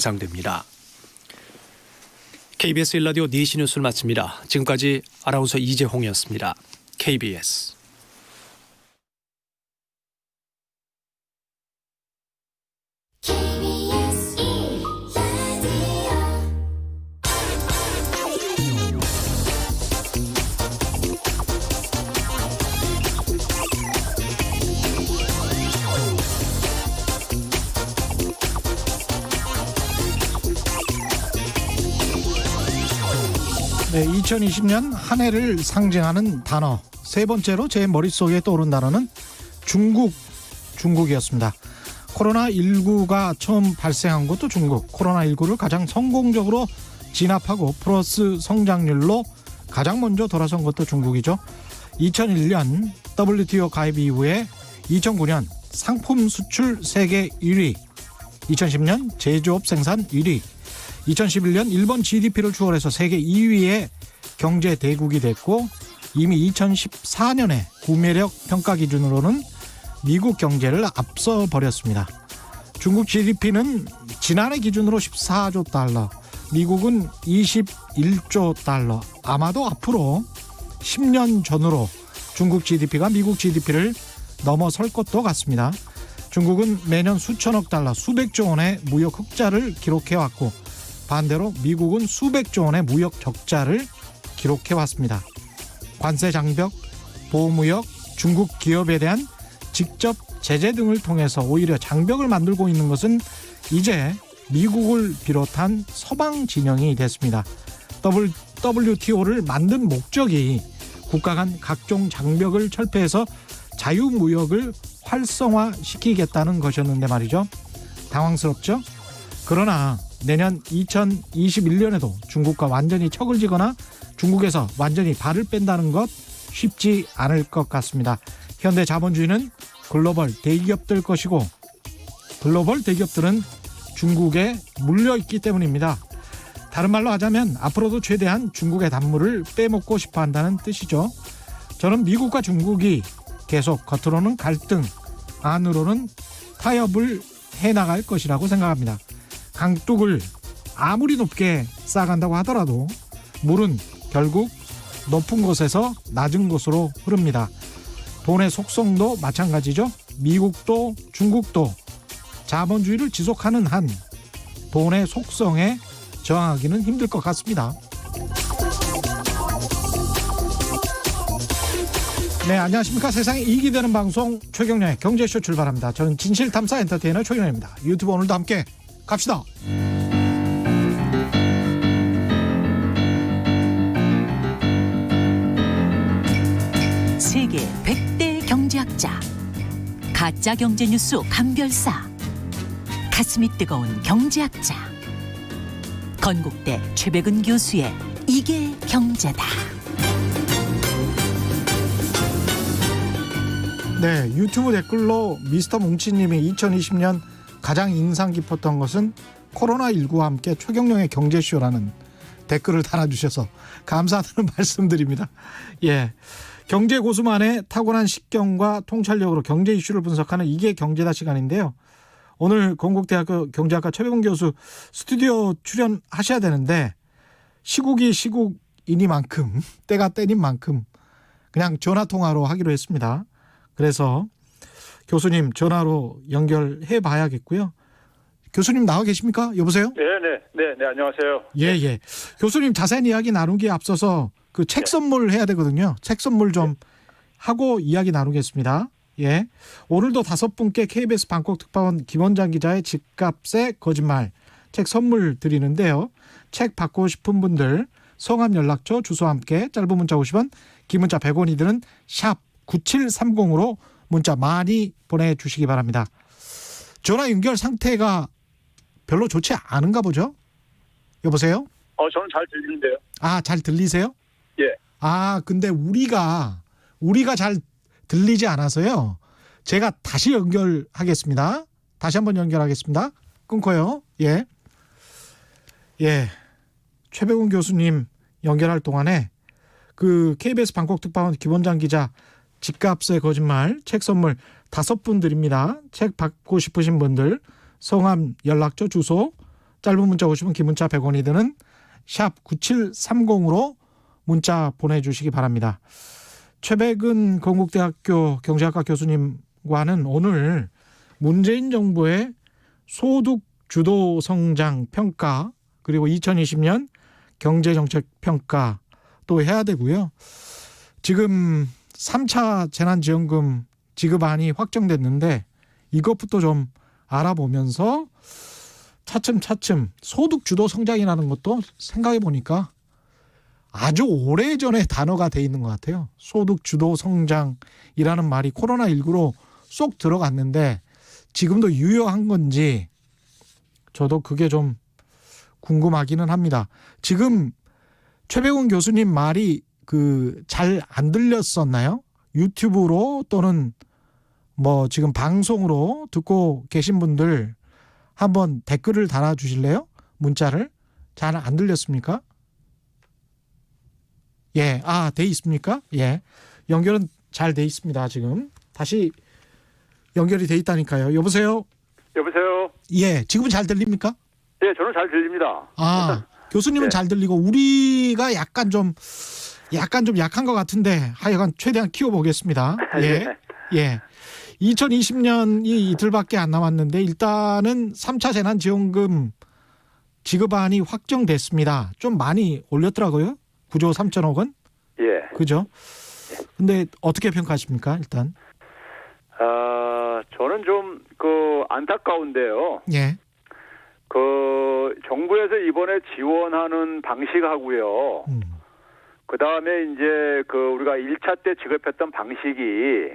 예상됩니다. KBS 1라디오 4시 뉴스를 마칩니다. 지금까지 아나운서 이재홍이었습니다. KBS 네, 2020년 한 해를 상징하는 단어 세 번째로 제 머릿속에 떠오른 단어는 중국이었습니다. 코로나19가 처음 발생한 것도 중국, 코로나19를 가장 성공적으로 진압하고 플러스 성장률로 가장 먼저 돌아선 것도 중국이죠. 2001년 WTO 가입 이후에 2009년 상품 수출 세계 1위, 2010년 제조업 생산 1위, 2011년 일본 GDP를 추월해서 세계 2위의 경제 대국이 됐고 이미 2014년에 구매력 평가 기준으로는 미국 경제를 앞서 버렸습니다. 중국 GDP는 지난해 기준으로 14조 달러, 미국은 21조 달러. 아마도 앞으로 10년 전으로 중국 GDP가 미국 GDP를 넘어설 것도 같습니다. 중국은 매년 수천억 달러, 수백조 원의 무역 흑자를 기록해왔고 반대로 미국은 수백조 원의 무역 적자를 기록해왔습니다. 관세 장벽, 보호무역, 중국 기업에 대한 직접 제재 등을 통해서 오히려 장벽을 만들고 있는 것은 이제 미국을 비롯한 서방 진영이 됐습니다. WTO를 만든 목적이 국가 간 각종 장벽을 철폐해서 자유무역을 활성화시키겠다는 것이었는데 말이죠. 당황스럽죠? 그러나 내년 2021년에도 중국과 완전히 척을 지거나 중국에서 완전히 발을 뺀다는 것 쉽지 않을 것 같습니다. 현대 자본주의는 글로벌 대기업들 것이고 글로벌 대기업들은 중국에 물려있기 때문입니다. 다른 말로 하자면 앞으로도 최대한 중국의 단물을 빼먹고 싶어 한다는 뜻이죠. 저는 미국과 중국이 계속 겉으로는 갈등, 안으로는 타협을 해나갈 것이라고 생각합니다. 강둑을 아무리 높게 쌓아간다고 하더라도 물은 결국 높은 곳에서 낮은 곳으로 흐릅니다. 돈의 속성도 마찬가지죠. 미국도 중국도 자본주의를 지속하는 한 돈의 속성에 저항하기는 힘들 것 같습니다. 네, 안녕하십니까. 세상에 이익이 되는 방송 최경련의 경제쇼 출발합니다. 저는 진실탐사 엔터테이너 최경련입니다. 유튜브 오늘도 함께 갑시다. 세계 100대 경제학자, 가짜 경제 뉴스 감별사, 가슴이 뜨거운 경제학자, 건국대 최백은 교수의 이게 경제다. 네, 유튜브 댓글로 미스터 뭉치님이 2020년 가장 인상 깊었던 것은 코로나19와 함께 최경영의 경제쇼라는 댓글을 달아주셔서 감사하다는 말씀드립니다. 예, 경제 고수만의 타고난 식견과 통찰력으로 경제 이슈를 분석하는 이게 경제다 시간인데요. 오늘 건국대학교 경제학과 최백은 교수 스튜디오 출연하셔야 되는데 시국이 시국이니만큼 때가 때인 만큼 그냥 전화통화로 하기로 했습니다. 그래서 교수님 전화로 연결해 봐야겠고요. 교수님 나와 계십니까? 여보세요? 네, 안녕하세요. 예. 교수님 자세한 이야기 나누기에 앞서서 그 책 선물 해야 되거든요. 책 선물 좀 하고 이야기 나누겠습니다. 예. 오늘도 5분께 KBS 방콕 특파원 김원장 기자의 집값의 거짓말 책 선물 드리는데요. 책 받고 싶은 분들 성함 연락처 주소와 함께 짧은 문자 50원, 긴 문자 100원이 드는 샵 9730으로 문자 많이 보내주시기 바랍니다. 전화 연결 상태가 별로 좋지 않은가 보죠? 여보세요? 저는 잘 들리는데요. 아, 잘 들리세요? 예. 아, 근데 우리가 잘 들리지 않아서요. 제가 다시 연결하겠습니다. 다시 한번 연결하겠습니다. 끊고요. 예. 최백은 교수님 연결할 동안에 그 KBS 방콕 특파원 김원장 기자 집값의 거짓말 책 선물 5분 드립니다. 책 받고 싶으신 분들 성함, 연락처, 주소 짧은 문자 50원, 긴 문자 100원이 드는 샵 9730으로 문자 보내주시기 바랍니다. 최백은 건국대학교 경제학과 교수님과는 오늘 문재인 정부의 소득 주도 성장 평가 그리고 2020년 경제정책 평가 또 해야 되고요. 지금 3차 재난지원금 지급안이 확정됐는데 이것부터 좀 알아보면서 차츰차츰 소득 주도 성장이라는 것도 생각해 보니까 아주 오래전에 단어가 돼 있는 것 같아요. 소득 주도 성장이라는 말이 코로나19로 쏙 들어갔는데 지금도 유효한 건지 저도 그게 좀 궁금하기는 합니다. 지금 최백운 교수님 말이 잘 안 들렸었나요? 유튜브로 또는 뭐 지금 방송으로 듣고 계신 분들 한번 댓글을 달아주실래요? 문자를. 잘 안 들렸습니까? 예, 돼 있습니까? 예. 연결은 잘 돼 있습니다, 지금. 다시 연결이 돼 있다니까요. 여보세요? 여보세요. 예, 지금은 잘 들립니까? 네, 저는 잘 들립니다. 교수님은 네. 잘 들리고 우리가 약간 좀 약한 것 같은데 하여간 최대한 키워보겠습니다. 예. 예. 2020년이 이틀밖에 안 남았는데 일단은 3차 재난지원금 지급안이 확정됐습니다. 좀 많이 올렸더라고요. 9조 3천억 원. 예. 그죠? 근데 어떻게 평가하십니까? 일단. 저는 좀 안타까운데요. 예. 정부에서 이번에 지원하는 방식하고요. 그 다음에 이제 우리가 1차 때 지급했던 방식이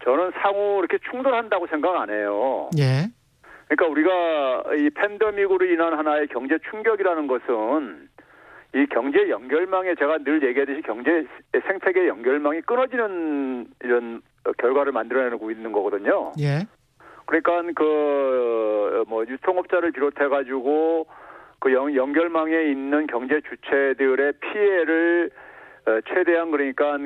저는 상호 이렇게 충돌한다고 생각 안 해요. 예. 그러니까 우리가 이 팬데믹으로 인한 하나의 경제 충격이라는 것은 이 경제 연결망에 제가 늘 얘기하듯이 경제 생태계 연결망이 끊어지는 이런 결과를 만들어내고 있는 거거든요. 예. 그러니까 유통업자를 비롯해 가지고 연결망에 있는 경제 주체들의 피해를 최대한 그러니까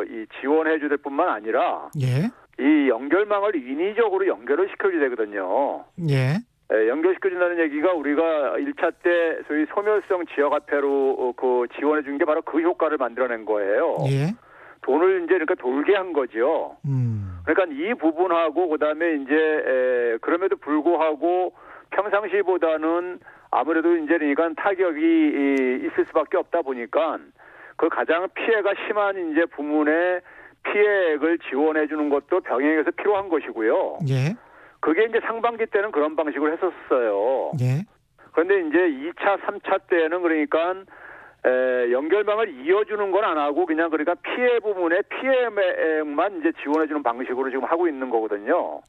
이 지원해 줄 뿐만 아니라 예. 이 연결망을 인위적으로 연결을 시켜줘야 되거든요. 예. 연결시켜준다는 얘기가 우리가 1차 때 소위 소멸성 지역화폐로 지원해 준 게 바로 그 효과를 만들어낸 거예요. 예. 돈을 이제 그러니까 돌게 한 거죠. 그러니까 이 부분하고 그다음에 이제 그럼에도 불구하고 평상시보다는 아무래도 이제 그러니까 타격이 있을 수밖에 없다 보니까 그 가장 피해가 심한 이제 부문에 피해액을 지원해 주는 것도 병행해서 필요한 것이고요. 예. 그게 이제 상반기 때는 그런 방식으로 했었어요. 예. 그런데 이제 2차, 3차 때는 그러니까 연결망을 이어주는 건 안 하고 그냥 그러니까 피해 부문에 피해액만 이제 지원해 주는 방식으로 지금 하고 있는 거거든요.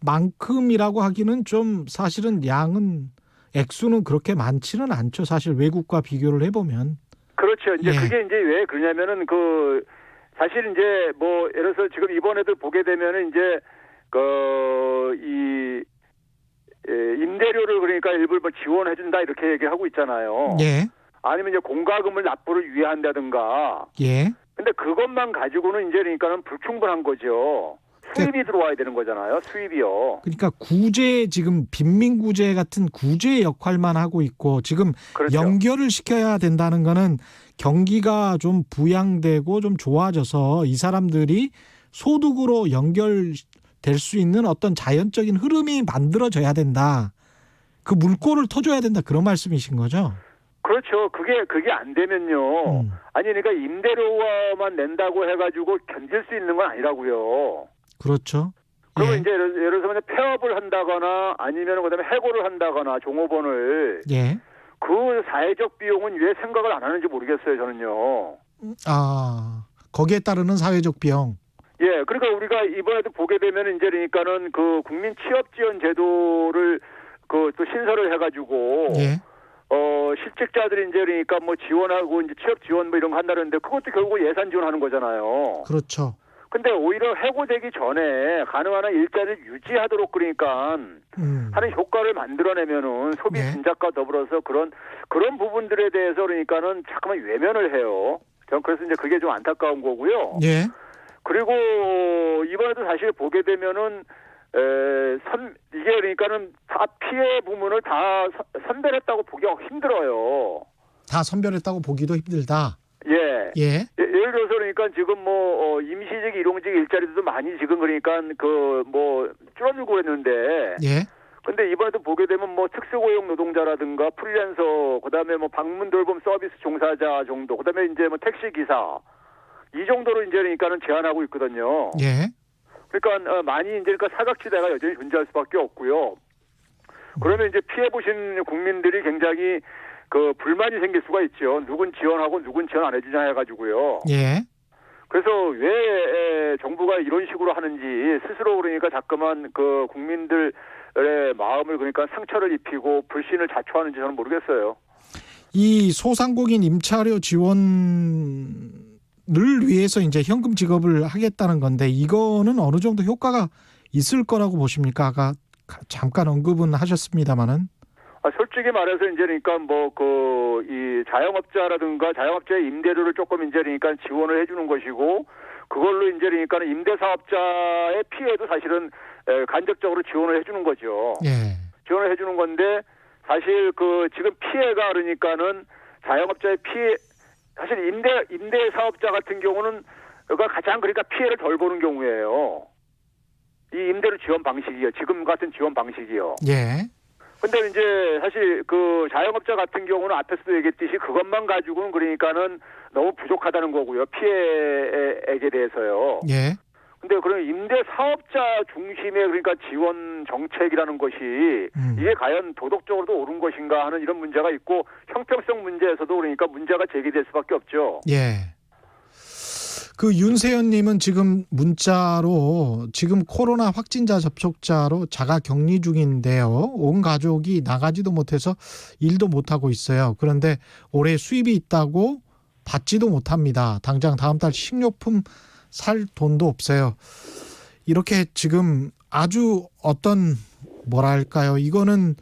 피해만큼이라고 하기는 좀 사실은 액수는 그렇게 많지는 않죠. 사실 외국과 비교를 해보면. 그렇죠. 이제 예. 그게 이제 왜 그러냐면은 사실 이제 예를 들어서 지금 이번에도 보게 되면은 이제 임대료를 그러니까 일부 지원해 준다 이렇게 얘기하고 있잖아요. 예. 아니면 이제 공과금을 납부를 유예한다든가. 예. 근데 그것만 가지고는 이제 그러니까는 불충분한 거죠. 수입이 들어와야 되는 거잖아요. 수입이요. 그러니까 지금 빈민구제 같은 구제 역할만 하고 있고 지금 그렇죠. 연결을 시켜야 된다는 거는 경기가 좀 부양되고 좀 좋아져서 이 사람들이 소득으로 연결될 수 있는 어떤 자연적인 흐름이 만들어져야 된다. 그 물꼬를 터줘야 된다. 그런 말씀이신 거죠? 그렇죠. 그게 안 되면요. 아니 그러니까 임대료만 낸다고 해가지고 견딜 수 있는 건 아니라고요. 그렇죠. 그러면 예. 이제 예를 들어서 폐업을 한다거나 아니면 그다음에 해고를 한다거나 종업원을 예. 그 사회적 비용은 왜 생각을 안 하는지 모르겠어요. 저는요. 거기에 따르는 사회적 비용. 예, 그러니까 우리가 이번에도 보게 되면 이제 그러니까는 국민 취업 지원 제도를 또 신설을 해가지고 예. 실직자들이 이제 그러니까 지원하고 이제 취업 지원 이런 거 한다는데 그것도 결국 예산 지원하는 거잖아요. 그렇죠. 근데 오히려 해고되기 전에 가능한 한 일자리를 유지하도록 그러니까 하는 효과를 만들어내면은 소비 네. 진작과 더불어서 그런 부분들에 대해서 그러니까는 자꾸만 외면을 해요. 저는 그래서 이제 그게 좀 안타까운 거고요. 예. 그리고 이번에도 사실 보게 되면은 이게 그러니까는 다 피해 부문을 다 선별했다고 보기가 힘들어요. 다 선별했다고 보기도 힘들다. 예. 예. 예를 들어서 그러니까 지금 뭐 임시직, 일용직 일자리도 많이 지금 그러니까 그 뭐 줄어들고 있는데. 예. 근데 이번에도 보게 되면 뭐 특수고용 노동자라든가 프리랜서, 그다음에 뭐 방문 돌봄 서비스 종사자 정도, 그다음에 이제 뭐 택시 기사 이 정도로 이제 그러니까는 제한하고 있거든요. 예. 그러니까 많이 이제 그러니까 사각지대가 여전히 존재할 수밖에 없고요. 그러면 이제 피해 보신 국민들이 굉장히 그 불만이 생길 수가 있죠. 누군 지원하고 누군 지원 안 해주냐 해가지고요. 예. 그래서 왜 정부가 이런 식으로 하는지 스스로 그러니까 자꾸만 그 국민들의 마음을 그러니까 상처를 입히고 불신을 자초하는지 저는 모르겠어요. 이 소상공인 임차료 지원을 위해서 이제 현금 지급을 하겠다는 건데 이거는 어느 정도 효과가 있을 거라고 보십니까? 아까 잠깐 언급은 하셨습니다마는. 솔직히 말해서 이제 그러니까 뭐 이 자영업자라든가 자영업자의 임대료를 조금 이제 그러니까 지원을 해주는 것이고 그걸로 이제 그러니까 임대사업자의 피해도 사실은 간접적으로 지원을 해주는 거죠. 예. 지원을 해주는 건데 사실 그 지금 피해가 그러니까는 자영업자의 피해 사실 임대사업자 같은 경우는 가 가장 그러니까 피해를 덜 보는 경우예요. 이 임대료 지원 방식이요. 지금 같은 지원 방식이요. 예. 근데 이제 사실 그 자영업자 같은 경우는 앞에서도 얘기했듯이 그것만 가지고는 그러니까는 너무 부족하다는 거고요. 피해액에 대해서요. 예. 근데 그런 임대 사업자 중심의 그러니까 지원 정책이라는 것이 이게 과연 도덕적으로도 옳은 것인가 하는 이런 문제가 있고 형평성 문제에서도 그러니까 문제가 제기될 수밖에 없죠. 예. 그 윤세현님은 지금 문자로 지금 코로나 확진자 접촉자로 자가 격리 중인데요. 온 가족이 나가지도 못해서 일도 못하고 있어요. 그런데 올해 수입이 있다고 받지도 못합니다. 당장 다음 달 식료품 살 돈도 없어요. 이렇게 지금 아주 어떤 뭐랄까요? 이거는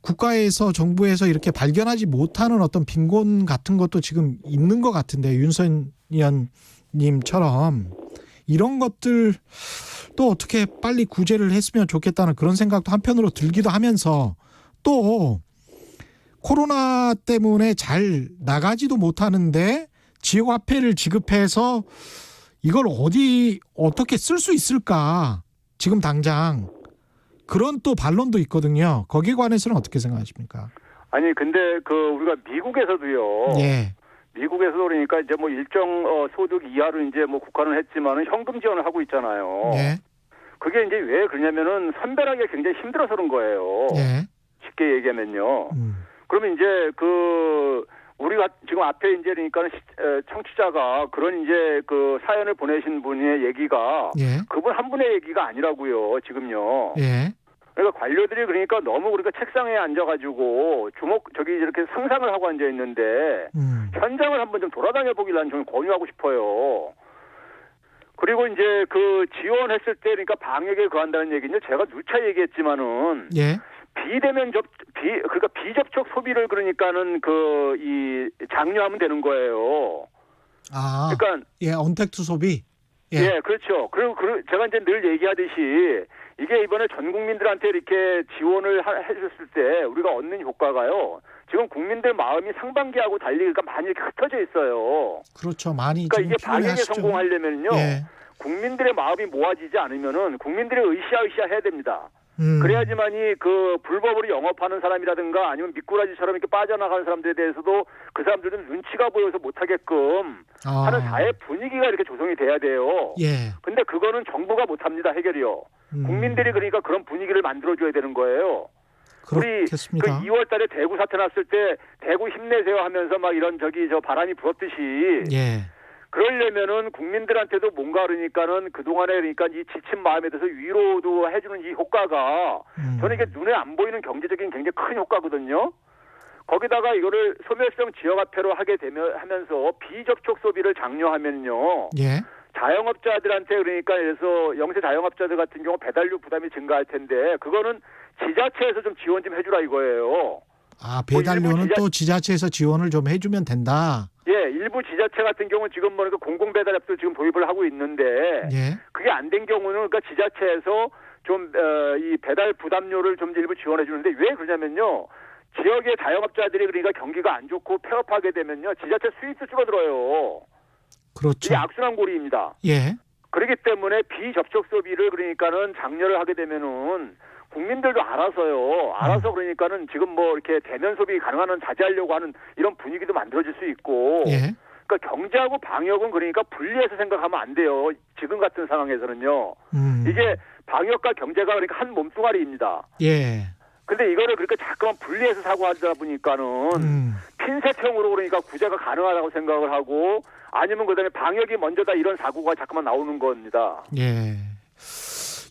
국가에서 정부에서 이렇게 발견하지 못하는 어떤 빈곤 같은 것도 지금 있는 것 같은데 윤세현 님처럼 이런 것들 또 어떻게 빨리 구제를 했으면 좋겠다는 그런 생각도 한편으로 들기도 하면서 또 코로나 때문에 잘 나가지도 못하는데 지역화폐를 지급해서 이걸 어떻게 쓸 수 있을까 지금 당장 그런 또 반론도 있거든요. 거기에 관해서는 어떻게 생각하십니까? 아니 근데 우리가 미국에서도요. 예. 미국에서도 그러니까 이제 뭐 일정 소득 이하로 이제 뭐 국가는 했지만은 현금 지원을 하고 있잖아요. 예. 그게 이제 왜 그러냐면은 선별하기가 굉장히 힘들어서 그런 거예요. 예. 쉽게 얘기하면요. 그러면 이제 우리가 지금 앞에 이제 그러니까 청취자가 그런 이제 그 사연을 보내신 분의 얘기가 예. 그분 한 분의 얘기가 아니라고요. 지금요. 예. 그러니까 관료들이 그러니까 너무 우리가 책상에 앉아가지고 이렇게 상상을 하고 앉아 있는데 현장을 한번 좀 돌아다녀 보기를 난 좀 권유하고 싶어요. 그리고 이제 그 지원했을 때 그러니까 방역에 거한다는 얘기는 제가 누차 얘기했지만은 예. 그러니까 비접촉 소비를 그러니까는 장려하면 되는 거예요. 아. 그러니까 예, 언택트 소비. 예, 그렇죠. 그리고 제가 이제 늘 얘기하듯이 이게 이번에 전 국민들한테 이렇게 지원을 해줬을 때 우리가 얻는 효과가요. 지금 국민들 마음이 상반기하고 달리 그러니까 많이 이렇게 흩어져 있어요. 그렇죠. 많이 그러니까 이게 방역에 하시죠. 성공하려면요. 예. 국민들의 마음이 모아지지 않으면은 국민들이 으쌰으쌰 해야 됩니다. 그래야지만이 그 불법으로 영업하는 사람이라든가 아니면 미꾸라지처럼 이렇게 빠져나가는 사람들에 대해서도 그 사람들은 눈치가 보여서 못하게끔 하는 사회 분위기가 이렇게 조성이 돼야 돼요. 예. 근데 그거는 정부가 못합니다. 해결이요. 국민들이 그러니까 그런 분위기를 만들어줘야 되는 거예요. 그렇겠습니다. 우리 2월 달에 대구 사태 났을 때 대구 힘내세요 하면서 막 이런 바람이 불었듯이 예. 그러려면은 국민들한테도 뭔가 그러니까는 그동안에 그러니까 이 지친 마음에 대해서 위로도 해주는 이 효과가 저는 이게 눈에 안 보이는 경제적인 굉장히 큰 효과거든요. 거기다가 이거를 소멸성 지역화폐로 하면서 비접촉 소비를 장려하면요. 예. 자영업자들한테 그러니까 그래서 영세 자영업자들 같은 경우 배달료 부담이 증가할 텐데 그거는 지자체에서 좀 지원 좀 해주라 이거예요. 아, 배달료는 또 지자체에서 지원을 좀 해주면 된다. 예, 일부 지자체 같은 경우는 지금 공공배달 앱도 지금 도입을 하고 있는데 예. 그게 안 된 경우는 그러니까 지자체에서 좀 이 배달 부담료를 좀 일부 지원해 주는데 왜 그러냐면요. 지역의 자영업자들이 그러니까 경기가 안 좋고 폐업하게 되면요. 지자체 수입도 줄어들어요. 그렇죠. 이게 악순환 고리입니다. 예. 그렇기 때문에 비접촉 소비를 그러니까는 장려를 하게 되면은 국민들도 알아서 그러니까는 지금 뭐 이렇게 대면 소비 가능한 한 자제하려고 하는 이런 분위기도 만들어질 수 있고. 예. 그러니까 경제하고 방역은 그러니까 분리해서 생각하면 안 돼요. 지금 같은 상황에서는요. 이게 방역과 경제가 그러니까 한 몸뚱아리입니다. 예. 근데 이거를 그렇게 자꾸만 분리해서 사고하다 보니까는 핀셋형으로 그러니까 구제가 가능하다고 생각을 하고 아니면 그다음에 방역이 먼저다 이런 사고가 자꾸만 나오는 겁니다. 예.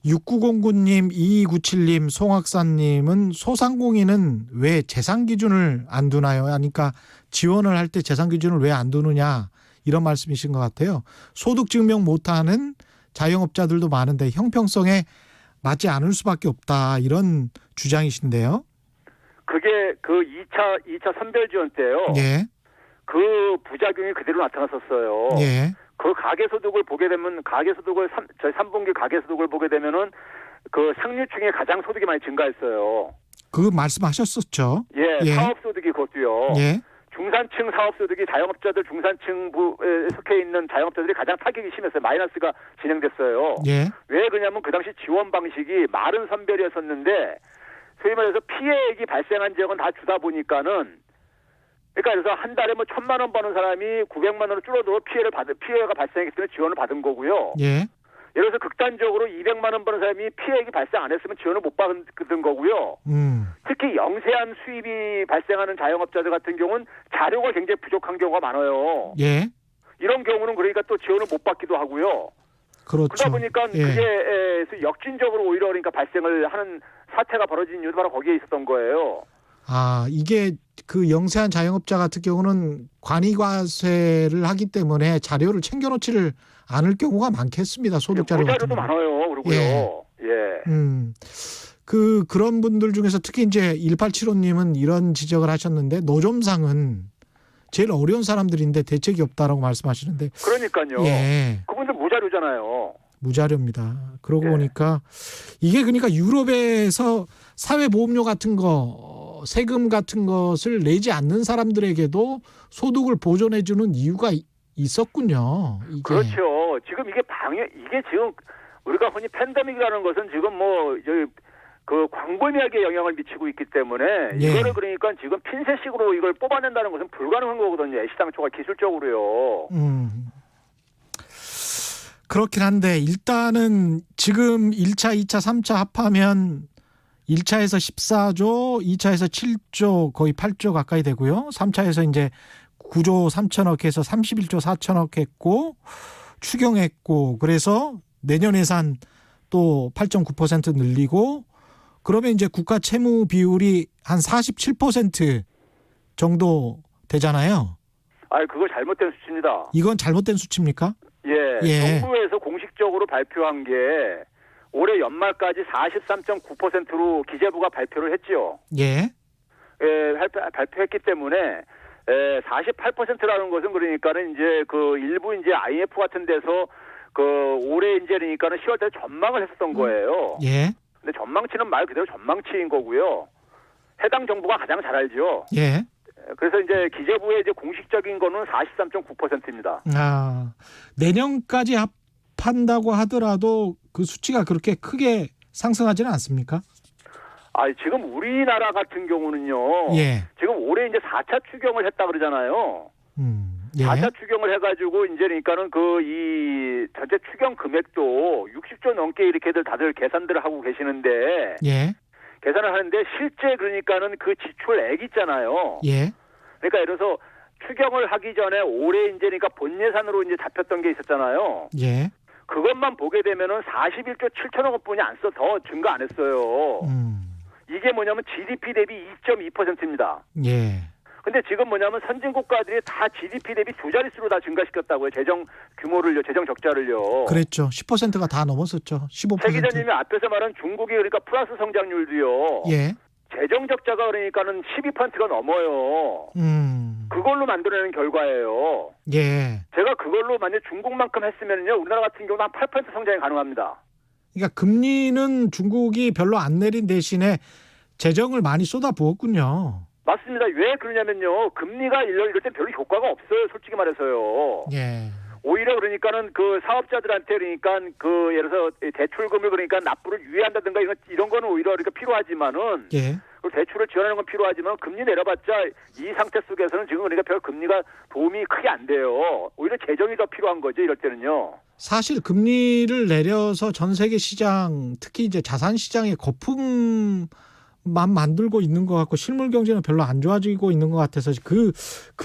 6909님, 2297님, 송학사님은 소상공인은 왜 재산 기준을 안 두나요? 그러니까 지원을 할 때 재산 기준을 왜 안 두느냐 이런 말씀이신 것 같아요. 소득 증명 못하는 자영업자들도 많은데 형평성에 맞지 않을 수밖에 없다 이런 주장이신데요. 그게 그 2차 선별 지원 때요. 예. 그 부작용이 그대로 나타났었어요. 예. 그 가계소득을 보게 되면 저희 3분기 가계소득을 보게 되면은 그 상류층이 가장 소득이 많이 증가했어요. 그 말씀하셨었죠. 예, 예. 사업소득이 그것도요. 예. 중산층 사업소득이 자영업자들 중산층부에 속해 있는 자영업자들이 가장 타격이 심했어요. 마이너스가 진행됐어요. 예. 왜 그러냐면 그 당시 지원 방식이 마른 선별이었었는데 소위 말해서 피해액이 발생한 지역은 다 주다 보니까는 그러니까 그래서 한 달에 뭐 1,000만 원 버는 사람이 900만 원으로 줄어도 피해가 발생했기 때문에 지원을 받은 거고요. 예. 예를 들어서 극단적으로 200만 원 버는 사람이 피해액이 발생 안 했으면 지원을 못 받은 거고요. 특히 영세한 수입이 발생하는 자영업자들 같은 경우는 자료가 굉장히 부족한 경우가 많아요. 예. 이런 경우는 그러니까 또 지원을 못 받기도 하고요. 그렇죠. 그러다 보니까 예. 그게 역진적으로 오히려 그러니까 발생을 하는 사태가 벌어진 이유도 바로 거기에 있었던 거예요. 아, 이게 그 영세한 자영업자 같은 경우는 관이과세를 하기 때문에 자료를 챙겨놓지를 않을 경우가 많겠습니다. 소득 자료 같은 무자료도 경우. 많아요. 그리고요. 예. 그런 분들 중에서 특히 이제 1875님은 이런 지적을 하셨는데 노점상은 제일 어려운 사람들인데 대책이 없다라고 말씀하시는데. 그러니까요. 예. 그분들 무자료잖아요. 무자료입니다. 그러고 예. 보니까 이게 그러니까 유럽에서 사회보험료 같은 거, 세금 같은 것을 내지 않는 사람들에게도 소득을 보존해주는 이유가 있었군요. 이게. 그렇죠. 지금 이게 지금 우리가 흔히 팬데믹이라는 것은 지금 뭐 그 광범위하게 영향을 미치고 있기 때문에 예. 이거를 그러니까 지금 핀셋식으로 이걸 뽑아낸다는 것은 불가능한 거거든요. 애시당초가 기술적으로요. 그렇긴 한데 일단은 지금 1차, 2차, 3차 합하면 1차에서 14조, 2차에서 7조 거의 8조 가까이 되고요. 3차에서 이제 9조 3천억 해서 31조 4천억 했고 추경했고 그래서 내년 예산 또 8.9% 늘리고 그러면 이제 국가 채무 비율이 한 47% 정도 되잖아요. 아, 그거 잘못된 수치입니다. 이건 잘못된 수치입니까? 예. 정부에서 공식적으로 발표한 게 올해 연말까지 43.9%로 기재부가 발표를 했죠. 예. 예, 발표했기 때문에 48%라는 것은 그러니까는 이제 그 일부 이제 IMF 같은 데서 그 올해 이제 그러니까는 10월달에 전망을 했었던 거예요. 예. 근데 전망치는 말 그대로 전망치인 거고요. 해당 정부가 가장 잘 알죠. 예. 그래서 이제 기재부의 이제 공식적인 거는 43.9%입니다. 아, 내년까지 합한다고 하더라도 그 수치가 그렇게 크게 상승하지는 않습니까? 아, 지금 우리나라 같은 경우는요. 예. 지금 올해 이제 4차 추경을 했다 그러잖아요. 예. 4차 추경을 해가지고 이제 그러니까는 이 전체 추경 금액도 60조 넘게 이렇게들 다들 계산들을 하고 계시는데 예. 계산을 하는데 실제 그러니까는 그 지출액 있잖아요. 예. 그러니까 예를 들어서 추경을 하기 전에 올해 이제 그러니까 본 예산으로 이제 잡혔던 게 있었잖아요. 예. 그것만 보게 되면은 41조 7천억 원뿐이 안 써 더 증가 안 했어요. 이게 뭐냐면 GDP 대비 2.2%입니다. 예. 근데 지금 뭐냐면 선진 국가들이 다 GDP 대비 두 자릿수로 다 증가시켰다고요. 재정 규모를요, 재정 적자를요. 그랬죠. 10%가 다 넘었었죠. 15%. 최 기자님이 앞에서 말한 중국이 그러니까 플러스 성장률도요. 예. 재정 적자가 그러니까는 12%가 넘어요. 그걸로 만들어내는 결과예요. 예. 제가 그걸로 만약 중국만큼 했으면요, 우리나라 같은 경우는 한 8% 성장이 가능합니다. 그러니까 금리는 중국이 별로 안 내린 대신에 재정을 많이 쏟아부었군요. 맞습니다. 왜 그러냐면요. 금리가 이럴 때 별로 효과가 없어요. 솔직히 말해서요. 예. 오히려 그러니까는 그 사업자들한테 그러니까 그 예를 들어서 대출금을 그러니까 납부를 유예한다든가 이런 거는 오히려 그러니까 필요하지만은 예. 대출을 지원하는 건 필요하지만 금리 내려봤자 이 상태 속에서는 지금 그러니까 별 금리가 도움이 크게 안 돼요. 오히려 재정이 더 필요한 거죠. 이럴 때는요. 사실 금리를 내려서 전 세계 시장, 특히 이제 자산 시장의 거품만 만들고 있는 것 같고 실물 경제는 별로 안 좋아지고 있는 것 같아서 그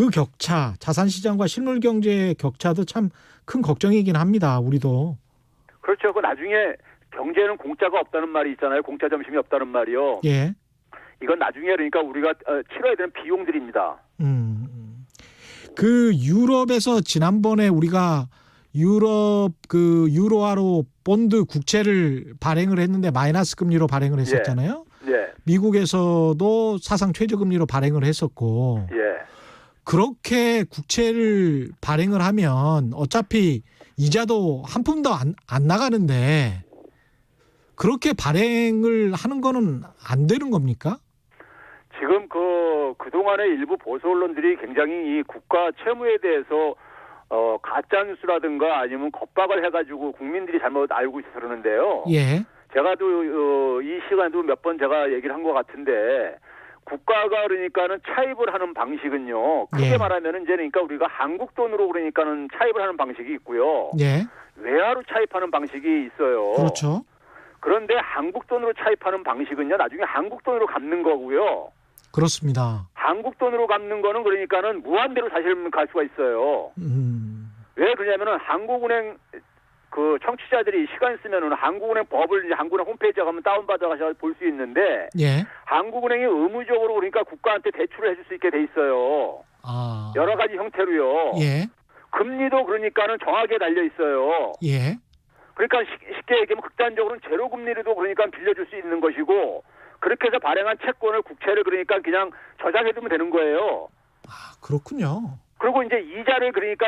격차, 자산 시장과 실물 경제의 격차도 참 큰 걱정이긴 합니다. 우리도. 그렇죠. 그 나중에 경제는 공짜가 없다는 말이 있잖아요. 공짜 점심이 없다는 말이요. 예. 이건 나중에 그러니까 우리가 치러야 되는 비용들입니다. 그 유럽에서 지난번에 우리가 유럽 그 유로화로 본드 국채를 발행을 했는데 마이너스 금리로 발행을 했었잖아요. 예. 미국에서도 사상 최저금리로 발행을 했었고 예. 그렇게 국채를 발행을 하면 어차피 이자도 한 푼도 안 나가는데 그렇게 발행을 하는 거는 안 되는 겁니까? 지금 그동안의 일부 보수 언론들이 굉장히 이 국가 채무에 대해서 가짜 뉴스라든가 아니면 겁박을 해가지고 국민들이 잘못 알고 있어서 그러는데요. 예. 제가 이 시간에도 몇 번 제가 얘기를 한 것 같은데 국가가 그러니까는 차입을 하는 방식은요. 크게 예. 말하면은 이제 그러니까 우리가 한국 돈으로 그러니까는 차입을 하는 방식이 있고요. 예. 외화로 차입하는 방식이 있어요. 그렇죠. 그런데 한국 돈으로 차입하는 방식은요. 나중에 한국 돈으로 갚는 거고요. 그렇습니다. 한국 돈으로 갚는 거는 그러니까는 무한대로 사실 갈 수가 있어요. 왜 그러냐면은 한국은행 그 청취자들이 시간 쓰면은 한국은행 법을 이제 한국은행 홈페이지에 가면 다운받아서 볼 수 있는데 예. 한국은행이 의무적으로 그러니까 국가한테 대출을 해줄 수 있게 돼 있어요. 아. 여러 가지 형태로요. 예. 금리도 그러니까는 정하게 달려 있어요. 예. 그러니까 쉽게 얘기하면 극단적으로는 제로 금리로도 그러니까 빌려줄 수 있는 것이고 그렇게 해서 발행한 채권을 국채를 그러니까 그냥 저장해두면 되는 거예요. 아, 그렇군요. 그리고 이제 이자를 그러니까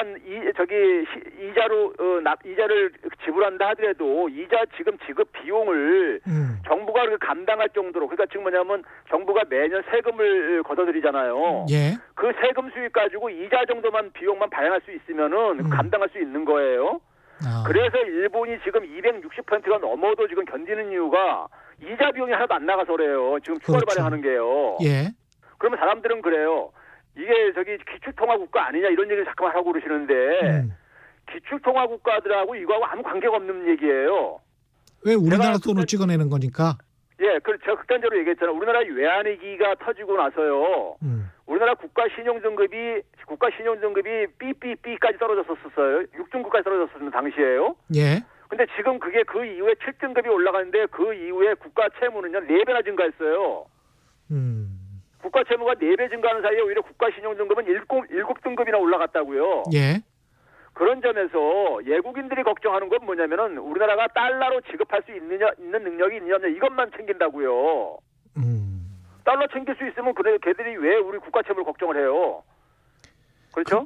이자를 지불한다 하더라도 이자 지금 지급 비용을 정부가 감당할 정도로 그러니까 지금 뭐냐면 정부가 매년 세금을 걷어들이잖아요. 예. 그 세금 수익 가지고 이자 정도만 비용만 발행할 수 있으면은 감당할 수 있는 거예요. 아. 그래서 일본이 지금 260%가 넘어도 지금 견디는 이유가 이자 비용이 하나도 안 나가서 그래요. 지금 추가로 그렇죠. 발행하는 게요. 예. 그러면 사람들은 그래요. 이게 기축통화국가 아니냐 이런 얘기를 자꾸만 하고 그러시는데 기축통화국가들하고 이거하고 아무 관계가 없는 얘기예요. 왜 우리나라 돈을 찍어내는 거니까? 예, 제가 극단적으로 얘기했잖아요. 우리나라 외환위기가 터지고 나서요. 우리나라 국가 신용등급이 삐삐삐까지 떨어졌었어요. 6등급까지 떨어졌었는 당시에요. 예. 근데 지금 그게 그 이후에 7등급이 올라가는데 그 이후에 국가 채무는요 4배나 증가했어요. 국가 채무가 4배 증가하는 사이에 오히려 국가 신용등급은 7등급이나 올라갔다고요. 예. 그런 점에서 외국인들이 걱정하는 건 뭐냐면은 우리나라가 달러로 지급할 수 있는 능력이 있느냐 이것만 챙긴다고요. 달러 챙길 수 있으면 그래 걔들이 왜 우리 국가 채무를 걱정을 해요? 그렇죠?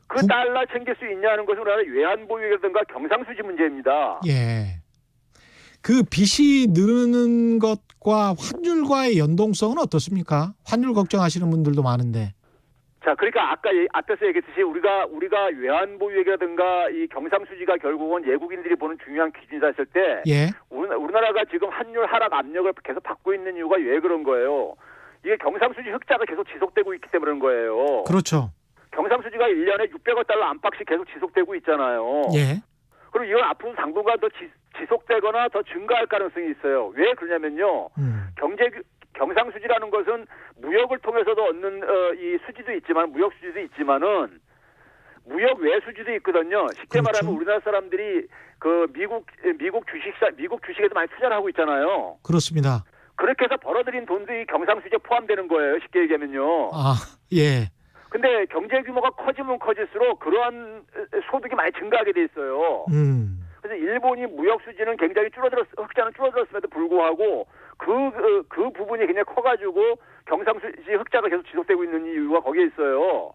그 달러 챙길 수 있냐는 것은 우리나라 외환 보유라든가 경상수지 문제입니다. 예. 그 빚이 늘는 것과 환율과의 연동성은 어떻습니까? 환율 걱정하시는 분들도 많은데. 자, 그러니까 아까 앞에서 얘기했듯이 우리가 외환 보유액이라든가 이 경상수지가 결국은 외국인들이 보는 중요한 기준이다 했을 때 예. 우리나라가 지금 환율 하락 압력을 계속 받고 있는 이유가 왜 그런 거예요? 이게 경상수지 흑자가 계속 지속되고 있기 때문에 그런 거예요. 그렇죠. 경상수지가 1년에 600억 달러 안팎씩 계속 지속되고 있잖아요. 예. 그리고 이건 앞으로 당분간 더 지속되거나 더 증가할 가능성이 있어요. 왜 그러냐면요. 경상수지라는 것은 무역을 통해서도 얻는 이 수지도 있지만 무역 수지도 있지만은 무역 외 수지도 있거든요. 쉽게 그렇죠. 말하면 우리나라 사람들이 그 미국 주식에도 많이 투자를 하고 있잖아요. 그렇습니다. 그렇게 해서 벌어들인 돈도 이 경상수지에 포함되는 거예요. 쉽게 얘기하면요. 아, 예. 근데 경제 규모가 커지면 커질수록 그러한 소득이 많이 증가하게 돼 있어요. 그래서 일본이 무역 수지는 굉장히 흑자는 줄어들었음에도 불구하고 그 부분이 굉장히 커가지고 경상수지 흑자가 계속 지속되고 있는 이유가 거기에 있어요.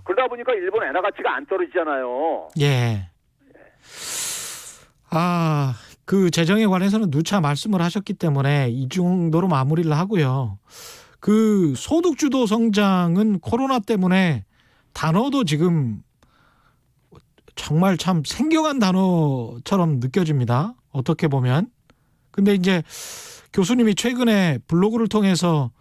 그러다 보니까 일본 엔화 가치가 안 떨어지잖아요. 예. 아, 그 재정에 관해서는 누차 말씀을 하셨기 때문에 이 정도로 마무리를 하고요. 그 소득주도 성장은 코로나 때문에 단어도 지금 정말 참 생경한 단어처럼 느껴집니다. 어떻게 보면. 근데 이제 교수님이 최근에 블로그를 통해서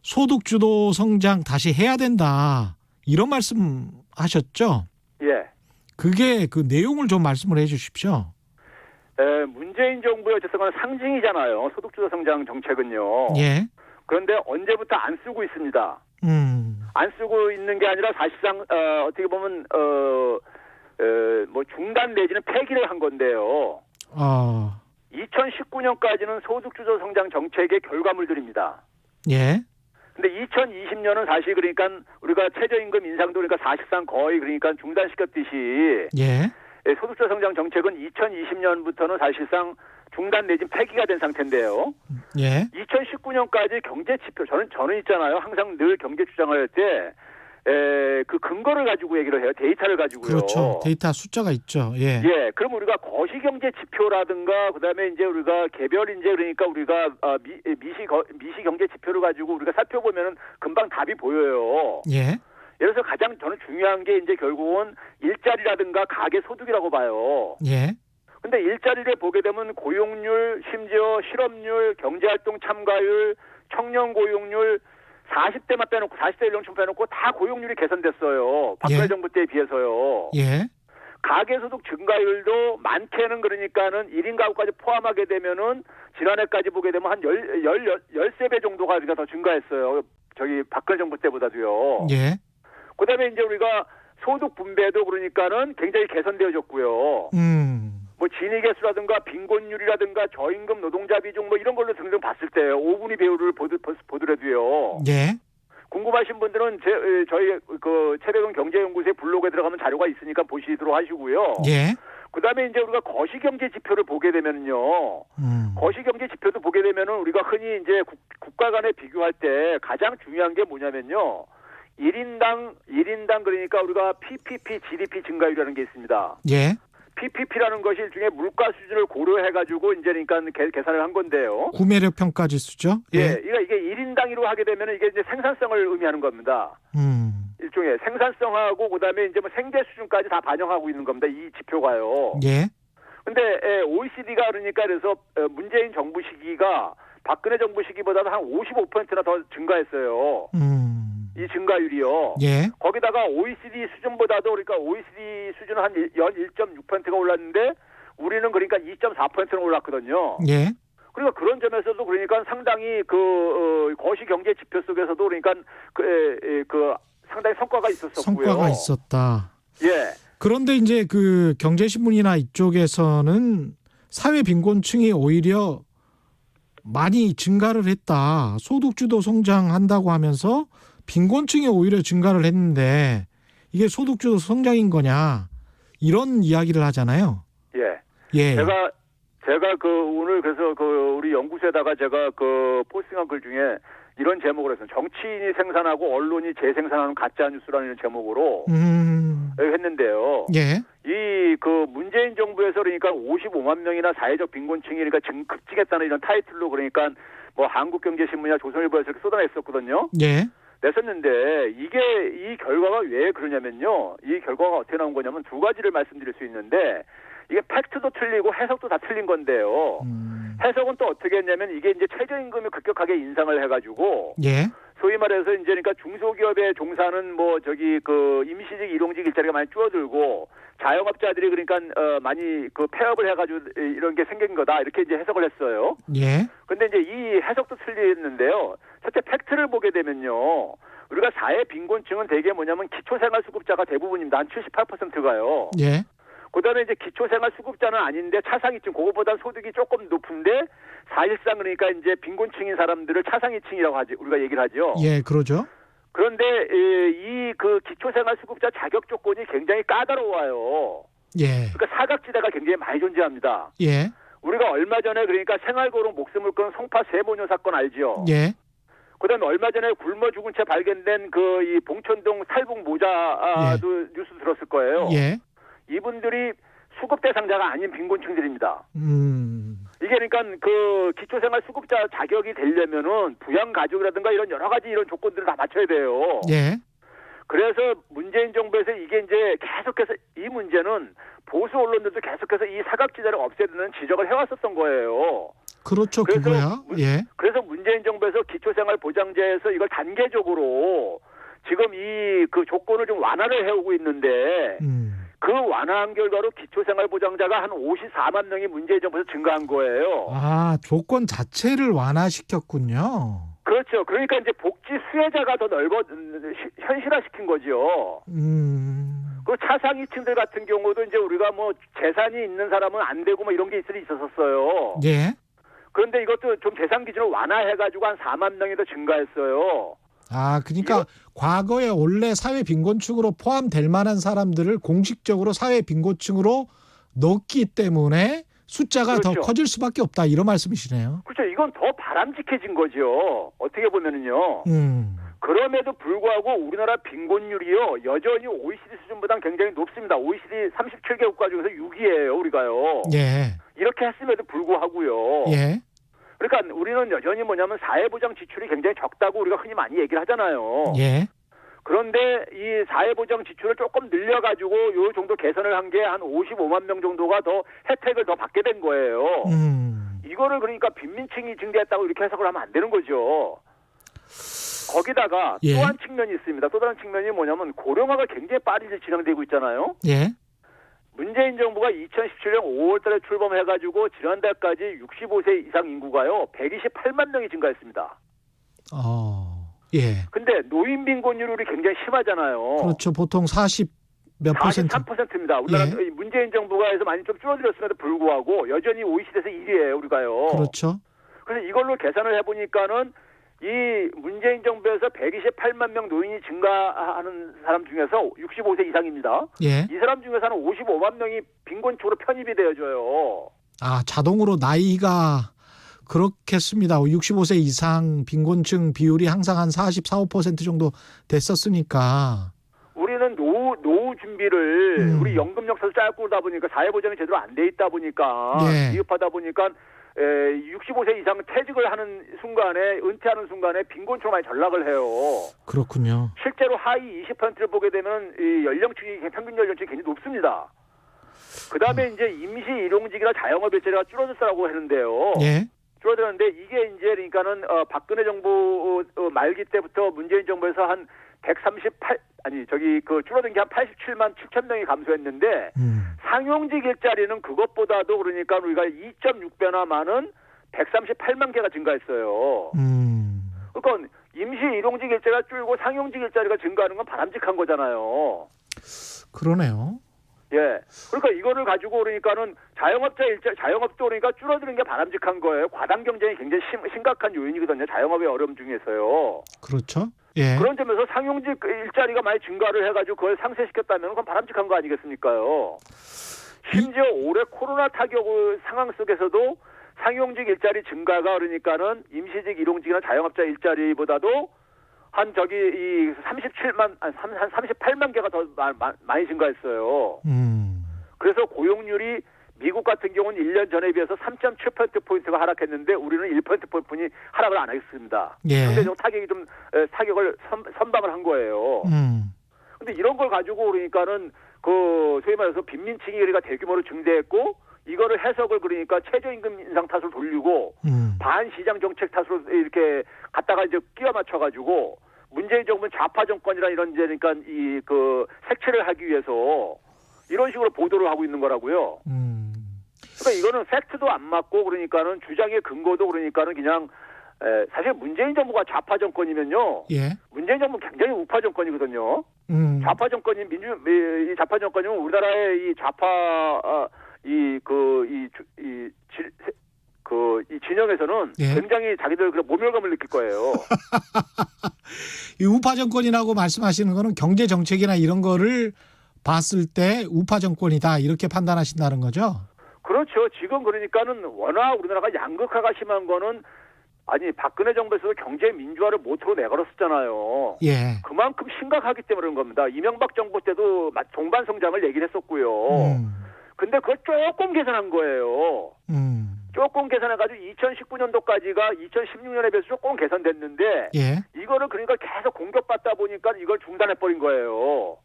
소득주도 성장 다시 해야 된다. 이런 말씀 하셨죠? 예. 그게 그 내용을 좀 말씀을 해 주십시오. 문재인 정부의 어쨌든 상징이잖아요. 소득주도 성장 정책은요. 예. 그런데 언제부터 안 쓰고 있습니다. 안 쓰고 있는 게 아니라 사실상 어떻게 보면 뭐 중단 내지는 폐기를 한 건데요. 2019년까지는 소득주도 성장 정책의 결과물들입니다. 예. 근데 2020년은 사실 그러니까 우리가 최저임금 인상도 그러니까 사실상 거의 그러니까 중단시켰듯이 예. 소득주도 성장 정책은 2020년부터는 사실상 중단 내지 폐기가 된 상태인데요. 예. 2019년까지 경제 지표 저는 있잖아요. 항상 늘 경제 주장을 할 때 그 근거를 가지고 얘기를 해요. 데이터를 가지고요. 그렇죠. 데이터 숫자가 있죠. 예. 예. 그럼 우리가 거시경제 지표라든가 그다음에 이제 우리가 개별 이제 그러니까 우리가 미시 경제 지표를 가지고 우리가 살펴보면은 금방 답이 보여요. 예. 예를 들어서 가장 저는 중요한 게 이제 결국은 일자리라든가 가계 소득이라고 봐요. 예. 근데 일자리를 보게 되면 고용률, 심지어 실업률, 경제활동 참가율, 청년 고용률 40대만 빼놓고 40대 연령층 빼놓고 다 고용률이 개선됐어요. 박근혜 예. 정부 때에 비해서요. 예. 가계소득 증가율도 많게는 그러니까는 1인 가구까지 포함하게 되면은 지난해까지 보게 되면 한 13배 정도가 우리가 더 증가했어요. 저기 박근혜 정부 때보다도요. 예. 그 다음에 이제 우리가 소득 분배도 그러니까는 굉장히 개선되어졌고요. 뭐 진위계수라든가 빈곤율이라든가 저임금 노동자 비중 뭐 이런 걸로 등등 봤을 때 5분위 배우를 보더라도요. 예. 궁금하신 분들은 저희 그 최백은 경제연구소의 블로그에 들어가면 자료가 있으니까 보시도록 하시고요. 예. 그다음에 이제 우리가 거시경제 지표를 보게 되면요. 거시경제 지표도 보게 되면은 우리가 흔히 이제 국가 간에 비교할 때 가장 중요한 게 뭐냐면요. 1인당 그러니까 우리가 PPP GDP 증가율이라는 게 있습니다. 예. PPP라는 것이 일종의 물가 수준을 고려해가지고 이제 그러니까 계산을 한 건데요. 구매력 평가 지수죠? 예. 이게 1인 단위로 하게 되면 이게 이제 생산성을 의미하는 겁니다. 일종의 생산성하고 그다음에 이제 뭐 생계 수준까지 다 반영하고 있는 겁니다. 이 지표가요. 예. 근데 OECD가 그러니까 그래서 문재인 정부 시기가 박근혜 정부 시기보다도 한 55%나 더 증가했어요. 이 증가율이요. 예. 거기다가 OECD 수준보다도 그러니까 OECD 수준은 한 연 1.6%가 올랐는데 우리는 그러니까 2.4%는 올랐거든요. 예. 그러니까 그런 점에서도 그러니까 상당히 그 거시 경제 지표 속에서도 그러니까 그 상당히 성과가 있었었고요. 성과가 있었다. 예. 그런데 이제 그 경제신문이나 이쪽에서는 사회 빈곤층이 오히려 많이 증가를 했다. 소득주도 성장한다고 하면서 빈곤층이 오히려 증가를 했는데 이게 소득주도 성장인 거냐 이런 이야기를 하잖아요. 예. 예. 제가 그 오늘 그래서 그 우리 연구소에다가 제가 그 포스팅한 글 중에 이런 제목을 했어요. 정치인이 생산하고 언론이 재생산하는 가짜 뉴스라는 제목으로 했는데요. 예. 이 그 문재인 정부에서 그러니까 55만 명이나 사회적 빈곤층이 그러니까 급증했다는 이런 타이틀로 그러니까 뭐 한국경제신문이나 조선일보에서 이렇게 쏟아냈었거든요. 예. 냈었는데 이게 이 결과가 왜 그러냐면요. 이 결과가 어떻게 나온 거냐면 두 가지를 말씀드릴 수 있는데 이게 팩트도 틀리고 해석도 다 틀린 건데요. 해석은 또 어떻게 했냐면 이게 이제 최저임금이 급격하게 인상을 해가지고 예. 소위 말해서 이제 그러니까 중소기업에 종사하는 뭐 저기 그 임시직 일용직 일자리가 많이 줄어들고 자영업자들이 그러니까 많이 그 폐업을 해가지고 이런 게 생긴 거다 이렇게 이제 해석을 했어요. 예. 근데 이제 이 해석도 틀리는데요. 첫째 팩트를 보게 되면요. 우리가 사회 빈곤층은 대개 뭐냐면 기초생활수급자가 대부분입니다. 한 78%가요. 예. 그다음에 이제 기초생활수급자는 아닌데 차상위층 그거보다 소득이 조금 높은데 사실상 그러니까 이제 빈곤층인 사람들을 차상위층이라고 하지 우리가 얘기를 하죠. 예, 그러죠. 그런데 이 그 기초생활수급자 자격 조건이 굉장히 까다로워요. 예. 그러니까 사각지대가 굉장히 많이 존재합니다. 예. 우리가 얼마 전에 그러니까 생활고로 목숨을 끊은 송파 세모녀 사건 알죠? 예. 그다음에 얼마 전에 굶어 죽은 채 발견된 그 이 봉천동 살북 모자도 뉴스 들었을 거예요. 예. 이분들이 수급 대상자가 아닌 빈곤층들입니다. 이게 그러니까 그 기초생활수급자 자격이 되려면은 부양가족이라든가 이런 여러 가지 이런 조건들을 다 맞춰야 돼요. 예. 그래서 문재인 정부에서 이게 이제 계속해서 이 문제는 보수 언론들도 계속해서 이 사각지대를 없애야 되는 지적을 해왔었던 거예요. 그렇죠. 그래서 그거야. 예. 그래서 문재인 정부에서 기초생활보장제에서 이걸 단계적으로 지금 이 그 조건을 좀 완화를 해오고 있는데 그 완화한 결과로 기초생활보장자가 한 54만 명이 문재인 정부에서 증가한 거예요. 아, 조건 자체를 완화시켰군요. 그렇죠. 그러니까 이제 복지 수혜자가 더 현실화시킨 거죠. 그 차상위층들 같은 경우도 이제 우리가 뭐 재산이 있는 사람은 안 되고 뭐 이런 게 있었어요. 예. 그런데 이것도 좀 재산 기준을 완화해가지고 한 4만 명이 더 증가했어요. 아, 그러니까 과거에 원래 사회 빈곤층으로 포함될 만한 사람들을 공식적으로 사회 빈곤층으로 넣기 때문에 숫자가 그렇죠. 더 커질 수밖에 없다 이런 말씀이시네요. 그렇죠. 이건 더 바람직해진 거죠. 어떻게 보면은요. 그럼에도 불구하고 우리나라 빈곤율이요 여전히 OECD 수준보다 굉장히 높습니다. OECD 37개 국가 중에서 6위예요, 우리가요. 예. 이렇게 했음에도 불구하고요. 예. 그러니까 우리는 여전히 뭐냐면 사회보장 지출이 굉장히 적다고 우리가 흔히 많이 얘기를 하잖아요. 예. 그런데 이 사회보장 지출을 조금 늘려가지고 요 정도 개선을 한 게 한 55만 명 정도가 더 혜택을 더 받게 된 거예요. 이거를 그러니까 빈민층이 증대했다고 이렇게 해석을 하면 안 되는 거죠. 거기다가 예. 또 한 측면이 있습니다. 또 다른 측면이 뭐냐면 고령화가 굉장히 빠르게 진행되고 있잖아요. 예. 문재인 정부가 2017년 5월 달에 출범해가지고 지난달까지 65세 이상 인구가요 128만 명이 증가했습니다. 예. 근데 노인 빈곤율이 굉장히 심하잖아요. 그렇죠. 보통 40 몇 퍼센트. 43%입니다. 우리나라 예. 문재인 정부가 해서 많이 좀 줄어들었음에도 불구하고 여전히 OECD에서 1위예요, 우리가요. 그렇죠. 그래서 이걸로 계산을 해보니까는 이 문재인 정부에서 128만 명 노인이 증가하는 사람 중에서 65세 이상입니다. 예. 이 사람 중에서 한 55만 명이 빈곤층으로 편입이 되어져요. 아, 자동으로 나이가 그렇겠습니다. 65세 이상 빈곤층 비율이 항상 한 44, 5% 정도 됐었으니까. 우리는 노후 준비를 우리 연금 역사도 짧고 그러다 보니까 사회보장이 제대로 안 돼 있다 보니까 예. 미흡하다 보니까 65세 이상 퇴직을 하는 순간에 은퇴하는 순간에 빈곤층으로 많이 전락을 해요. 그렇군요. 실제로 하위 20%를 보게 되면 이 연령층이 평균 연령층이 굉장히 높습니다. 그다음에 이제 임시 일용직이나 자영업 일자리가 줄어들었다고 했는데요. 예. 줄어들었는데 이게 이제 그러니까는 박근혜 정부 말기 때부터 문재인 정부에서 한 138 아니 저기 그 줄어든 게 한 87만 7천 명이 감소했는데 상용직 일자리는 그것보다도 그러니까 우리가 2.6배나 많은 138만 개가 증가했어요. 그러니까 임시 일용직 일자리가 줄고 상용직 일자리가 증가하는 건 바람직한 거잖아요. 그러네요. 예. 그러니까 이거를 가지고 그러니까는 자영업도 그러니까 줄어드는 게 바람직한 거예요. 과당 경쟁이 굉장히 심각한 요인이거든요. 자영업의 어려움 중에서요. 그렇죠. 예. 그런 점에서 상용직 일자리가 많이 증가를 해가지고 그걸 상쇄시켰다면 그건 바람직한 거 아니겠습니까요? 심지어 올해 코로나 타격 상황 속에서도 상용직 일자리 증가가 그러니까는 임시직 일용직이나 자영업자 일자리보다도 한 저기 이 38만 개가 더 많이 증가했어요. 그래서 고용률이 미국 같은 경우는 1년 전에 비해서 3.7%포인트가 하락했는데 우리는 1%포인트 하락을 안 했습니다. 예. 상대적으로 타격을 선방을 한 거예요. 근데 이런 걸 가지고 그러니까는 그 소위 말해서 빈민층이 우리가 대규모로 증대했고 이거를 해석을 그러니까 최저임금 인상 탓으로 돌리고 반시장 정책 탓으로 이렇게 갖다가 이제 끼워 맞춰가지고 문재인 정부는 좌파 정권이라 이런 이제 그러니까 이 그 색채를 하기 위해서 이런 식으로 보도를 하고 있는 거라고요. 그러니까 이거는 팩트도 안 맞고 그러니까는 주장의 근거도 그러니까는 그냥 사실 문재인 정부가 좌파 정권이면요. 예. 문재인 정부는 굉장히 우파 정권이거든요. 좌파 정권이 이 좌파 정권이면 우리나라의 이 좌파 이 진영에서는 예. 굉장히 자기들 그 모멸감을 느낄 거예요. 이 우파 정권이라고 말씀하시는 거는 경제 정책이나 이런 거를 봤을 때 우파 정권이다 이렇게 판단하신다는 거죠? 그렇죠. 지금 그러니까는 워낙 우리나라가 양극화가 심한 거는 아니 박근혜 정부에서도 경제 민주화를 모토로 내걸었었잖아요. 예. 그만큼 심각하기 때문에 그런 겁니다. 이명박 정부 때도 동반 성장을 얘기를 했었고요. 근데 그걸 조금 개선한 거예요. 조금 개선해가지고 2019년도까지가 2016년에 비해서 조금 개선됐는데 예. 이거를 그러니까 계속 공격받다 보니까 이걸 중단해버린 거예요.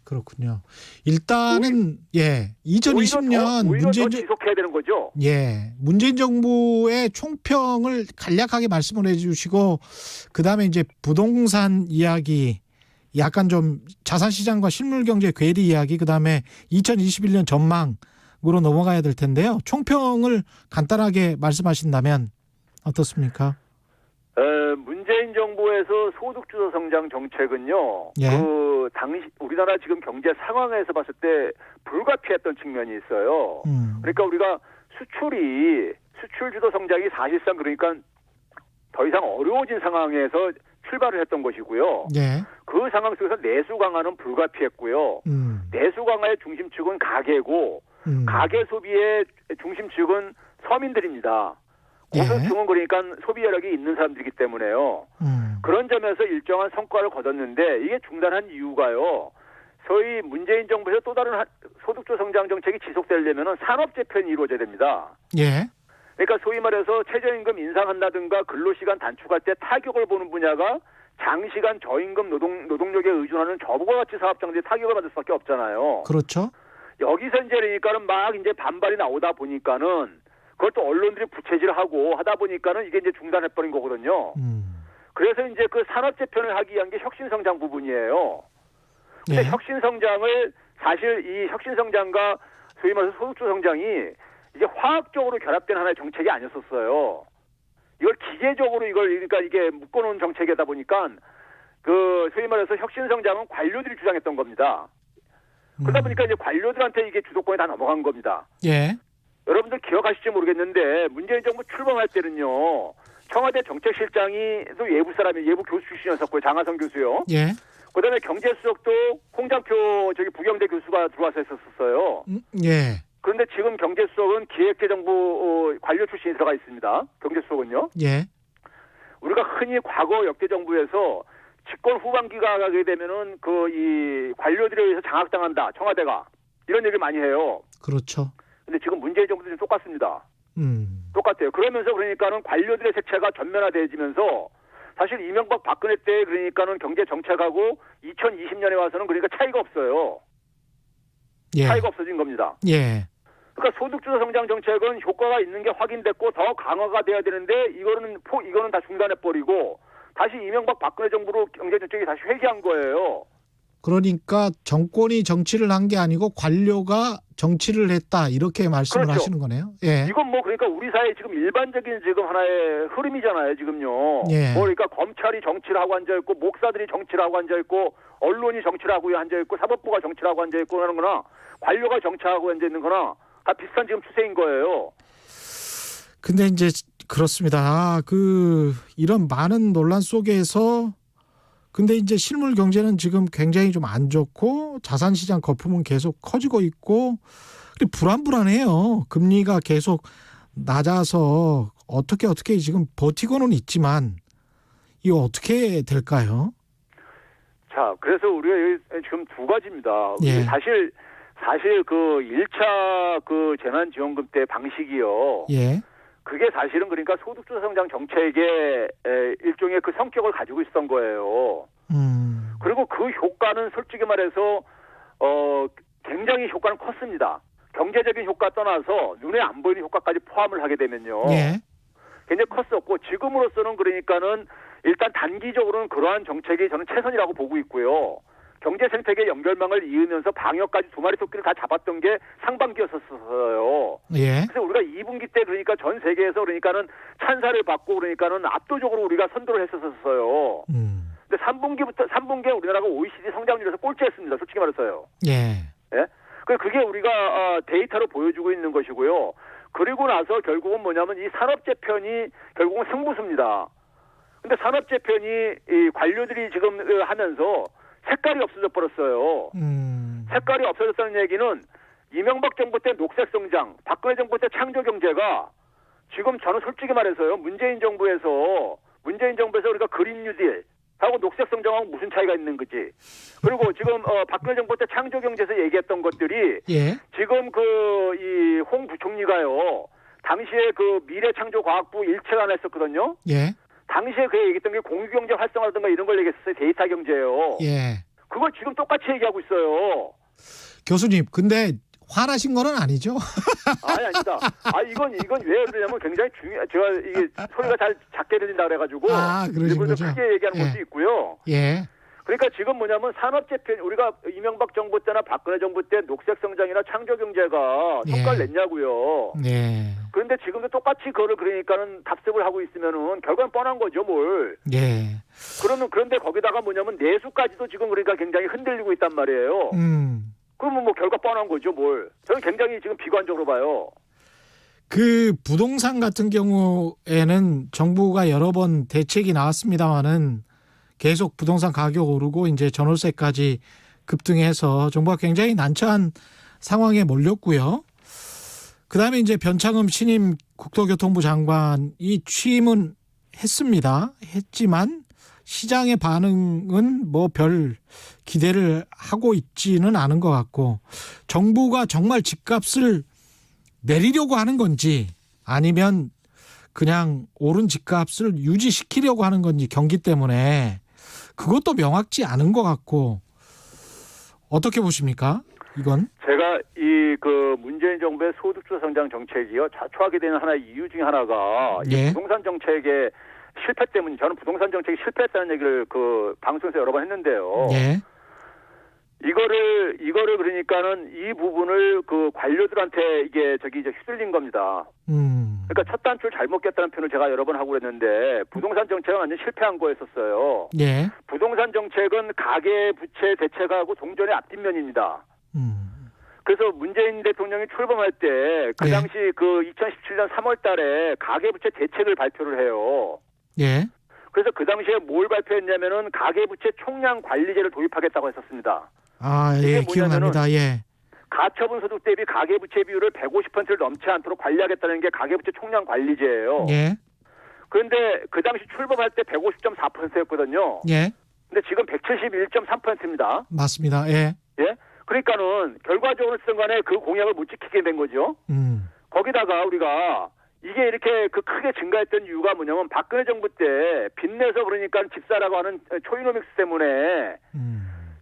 그렇군요. 일단은 예, 2020년 오히려 문재인 더 지속해야 되는 거죠. 예, 문재인 정부의 총평을 간략하게 말씀을 해주시고 그다음에 이제 부동산 이야기, 약간 좀 자산시장과 실물경제 괴리 이야기, 그다음에 2021년 전망으로 넘어가야 될 텐데요. 총평을 간단하게 말씀하신다면 어떻습니까? 문재인 정부에서 소득주도 성장 정책은요. 예. 그 당시 우리나라 지금 경제 상황에서 봤을 때 불가피했던 측면이 있어요. 그러니까 우리가 수출주도 성장이 사실상 그러니까 더 이상 어려워진 상황에서 출발을 했던 것이고요. 예. 그 상황 속에서 내수 강화는 불가피했고요. 내수 강화의 중심축은 가계고 가계 소비의 중심축은 서민들입니다. 고소득층은 그러니까 소비여력이 있는 사람들이기 때문에요. 그런 점에서 일정한 성과를 거뒀는데 이게 중단한 이유가요. 소위 문재인 정부에서 또 다른 소득주 성장 정책이 지속되려면 산업 재편이 이루어져야 됩니다. 예. 그러니까 소위 말해서 최저임금 인상한다든가 근로시간 단축할 때 타격을 보는 분야가 장시간 저임금 노동력에 의존하는 저부가 가치 사업장들이 타격을 받을 수밖에 없잖아요. 그렇죠. 여기서 이제 그러니까는 막 이제 반발이 나오다 보니까는 그걸 또 언론들이 부채질하고 하다 보니까는 이게 이제 중단해버린 거거든요. 그래서 이제 그 산업 재편을 하기 위한 게 혁신성장 부분이에요. 근데 예. 혁신성장을 사실 이 혁신성장과 소위 말해서 소득주 성장이 이게 화학적으로 결합된 하나의 정책이 아니었었어요. 이걸 기계적으로 이걸 그러니까 이게 묶어놓은 정책이다 보니까 그 소위 말해서 혁신성장은 관료들이 주장했던 겁니다. 그러다 보니까 이제 관료들한테 이게 주도권이 다 넘어간 겁니다. 예. 여러분들 기억하실지 모르겠는데 문재인 정부 출범할 때는요. 청와대 정책실장이 또 예부 사람이 예부 교수 출신이었었고요. 장하성 교수요. 예. 그다음에 경제수석도 홍장표 부경대 교수가 들어와서 했었어요. 예. 그런데 지금 경제수석은 기획재정부 관료 출신이 들어가 있습니다. 경제수석은요. 예. 우리가 흔히 과거 역대 정부에서 집권 후반기가 가게 되면은 그 이 관료들에 의해서 장악당한다. 청와대가 이런 얘기를 많이 해요. 그렇죠. 근데 지금 문재인 정부도 좀 똑같습니다. 똑같아요. 그러면서 그러니까는 관료들의 색채가 전면화되어지면서 사실 이명박 박근혜 때 그러니까는 경제 정책하고 2020년에 와서는 그러니까 차이가 없어요. 예. 차이가 없어진 겁니다. 예. 그러니까 소득주도 성장 정책은 효과가 있는 게 확인됐고 더 강화가 돼야 되는데 이거는 다 중단해 버리고 다시 이명박 박근혜 정부로 경제 정책이 다시 회귀한 거예요. 그러니까 정권이 정치를 한 게 아니고 관료가 정치를 했다 이렇게 말씀을 그렇죠. 하시는 거네요. 예. 이건 뭐 그러니까 우리 사회 지금 일반적인 지금 하나의 흐름이잖아요. 지금요. 예. 뭐 그러니까 검찰이 정치를 하고 앉아 있고 목사들이 정치를 하고 앉아 있고 언론이 정치를 하고 앉아 있고 사법부가 정치를 하고 앉아 있고 하는 거나 관료가 정치하고 앉아 있는 거나 다 비슷한 지금 추세인 거예요. 근데 이제 그렇습니다. 이런 많은 논란 속에서 근데 이제 실물 경제는 지금 굉장히 좀 안 좋고 자산 시장 거품은 계속 커지고 있고 불안해요. 금리가 계속 낮아서 어떻게 지금 버티고는 있지만 이거 어떻게 될까요? 자, 그래서 우리가 지금 두 가지입니다. 예. 사실 그 1차 그 재난지원금 때 방식이요. 예. 그게 사실은 그러니까 소득주 성장 정책의 일종의 그 성격을 가지고 있었던 거예요. 그리고 그 효과는 솔직히 말해서 굉장히 효과는 컸습니다. 경제적인 효과 떠나서 눈에 안 보이는 효과까지 포함을 하게 되면요. 예. 굉장히 컸었고 지금으로서는 그러니까는 일단 단기적으로는 그러한 정책이 저는 최선이라고 보고 있고요. 경제 생태계 연결망을 이으면서 방역까지 두 마리 토끼를 다 잡았던 게 상반기였었어요. 예. 그래서 우리가 2분기 때 그러니까 전 세계에서 그러니까는 찬사를 받고 그러니까는 압도적으로 우리가 선도를 했었어요. 근데 3분기에 우리나라가 OECD 성장률에서 꼴찌했습니다. 솔직히 말해서요. 예. 예? 그게 우리가 데이터로 보여주고 있는 것이고요. 그리고 나서 결국은 뭐냐면 이 산업 재편이 결국은 승부수입니다. 근데 산업 재편이 이 관료들이 지금 하면서 색깔이 없어져 버렸어요. 색깔이 없어졌다는 얘기는 이명박 정부 때 녹색 성장, 박근혜 정부 때 창조 경제가 지금 저는 솔직히 말해서요. 문재인 정부에서 우리가 그린 뉴딜 하고 녹색 성장하고 무슨 차이가 있는 거지. 그리고 지금 박근혜 정부 때 창조 경제에서 얘기했던 것들이 예. 지금 이 홍 부총리가요. 당시에 그 미래창조과학부 일체가 하나 있었거든요. 예. 당시에 그 얘기했던 게 공유경제 활성화라든가 이런 걸 얘기했어요. 데이터 경제요. 예. 그걸 지금 똑같이 얘기하고 있어요. 교수님, 근데 화나신 거는 아니죠? 아니, 아니다. 이건 왜 그러냐면 굉장히 제가 이게 소리가 잘 작게 들린다 그래가지고. 그러신 일부러 거죠? 크게 얘기하는 것도 있고요. 예. 그러니까 지금 뭐냐면 산업재편, 우리가 이명박 정부 때나 박근혜 정부 때 녹색성장이나 창조경제가 성과를 냈냐고요. 예. 그런데 지금도 똑같이 그거를 그러니까는 답습을 하고 있으면은 결과는 뻔한 거죠, 뭘. 예. 그런데 거기다가 뭐냐면 내수까지도 지금 그러니까 굉장히 흔들리고 있단 말이에요. 그러면 뭐 결과 뻔한 거죠, 뭘. 저는 굉장히 지금 비관적으로 봐요. 그 부동산 같은 경우에는 정부가 여러 번 대책이 나왔습니다마는 계속 부동산 가격 오르고 이제 전월세까지 급등해서 정부가 굉장히 난처한 상황에 몰렸고요. 그다음에 이제 변창흠 신임 국토교통부 장관이 취임은 했지만 시장의 반응은 뭐 별 기대를 하고 있지는 않은 것 같고 정부가 정말 집값을 내리려고 하는 건지 아니면 그냥 오른 집값을 유지시키려고 하는 건지 경기 때문에 그것도 명확지 않은 것 같고 어떻게 보십니까? 이건 제가 그 문재인 정부의 소득주 성장 정책이요 좌초하게 되는 하나의 이유 중에 하나가 이 부동산 정책의 실패 때문에 저는 부동산 정책이 실패했다는 얘기를 그 방송에서 여러 번 했는데요. 예. 이거를 그러니까는 이 부분을 그 관료들한테 이게 이제 휘둘린 겁니다. 그러니까 첫 단추를 잘못 꼈다는 표현을 제가 여러 번 하고 그랬는데 부동산 정책은 완전 실패한 거였었어요. 예. 부동산 정책은 가계 부채 대책하고 동전의 앞뒷면입니다. 그래서 문재인 대통령이 출범할 때 그 당시 그 2017년 3월 달에 가계부채 대책을 발표를 해요. 예. 그래서 그 당시에 뭘 발표했냐면은 가계부채 총량 관리제를 도입하겠다고 했었습니다. 예, 기억납니다. 예. 가처분 소득 대비 가계부채 비율을 150%를 넘지 않도록 관리하겠다는 게 가계부채 총량 관리제예요. 예. 그런데 그 당시 출범할 때 150.4%였거든요. 예. 근데 지금 171.3%입니다. 맞습니다. 예. 예. 그러니까는 결과적으로 순간에 그 공약을 못 지키게 된 거죠. 거기다가 우리가 이게 이렇게 그 크게 증가했던 이유가 뭐냐면 박근혜 정부 때 빚내서 그러니까 집 사라고 하는 초이노믹스 때문에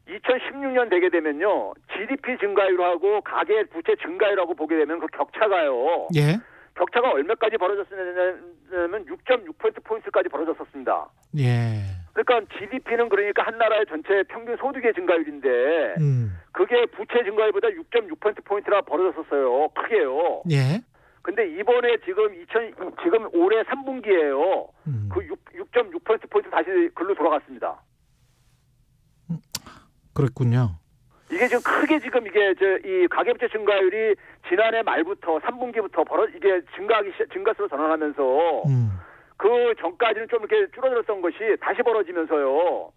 2016년 되게 되면요. GDP 증가율하고 가계 부채 증가율하고 보게 되면 그 격차가요. 예. 격차가 얼마까지 벌어졌냐면 6.6%포인트까지 벌어졌었습니다. 예. 그러니까 GDP는 그러니까 한 나라의 전체 평균 소득의 증가율인데 그게 부채 증가율보다 6.6%포인트나 벌어졌었어요. 크게요. 예. 근데 이번에 지금 올해 3분기에요. 그 6.6%포인트 다시 글로 돌아갔습니다. 그렇군요. 이게 지금 크게 지금 이게 이 가계부채 증가율이 지난해 말부터 3분기부터 이게 증가세로 전환하면서 그 전까지는 좀 이렇게 줄어들었던 것이 다시 벌어지면서요.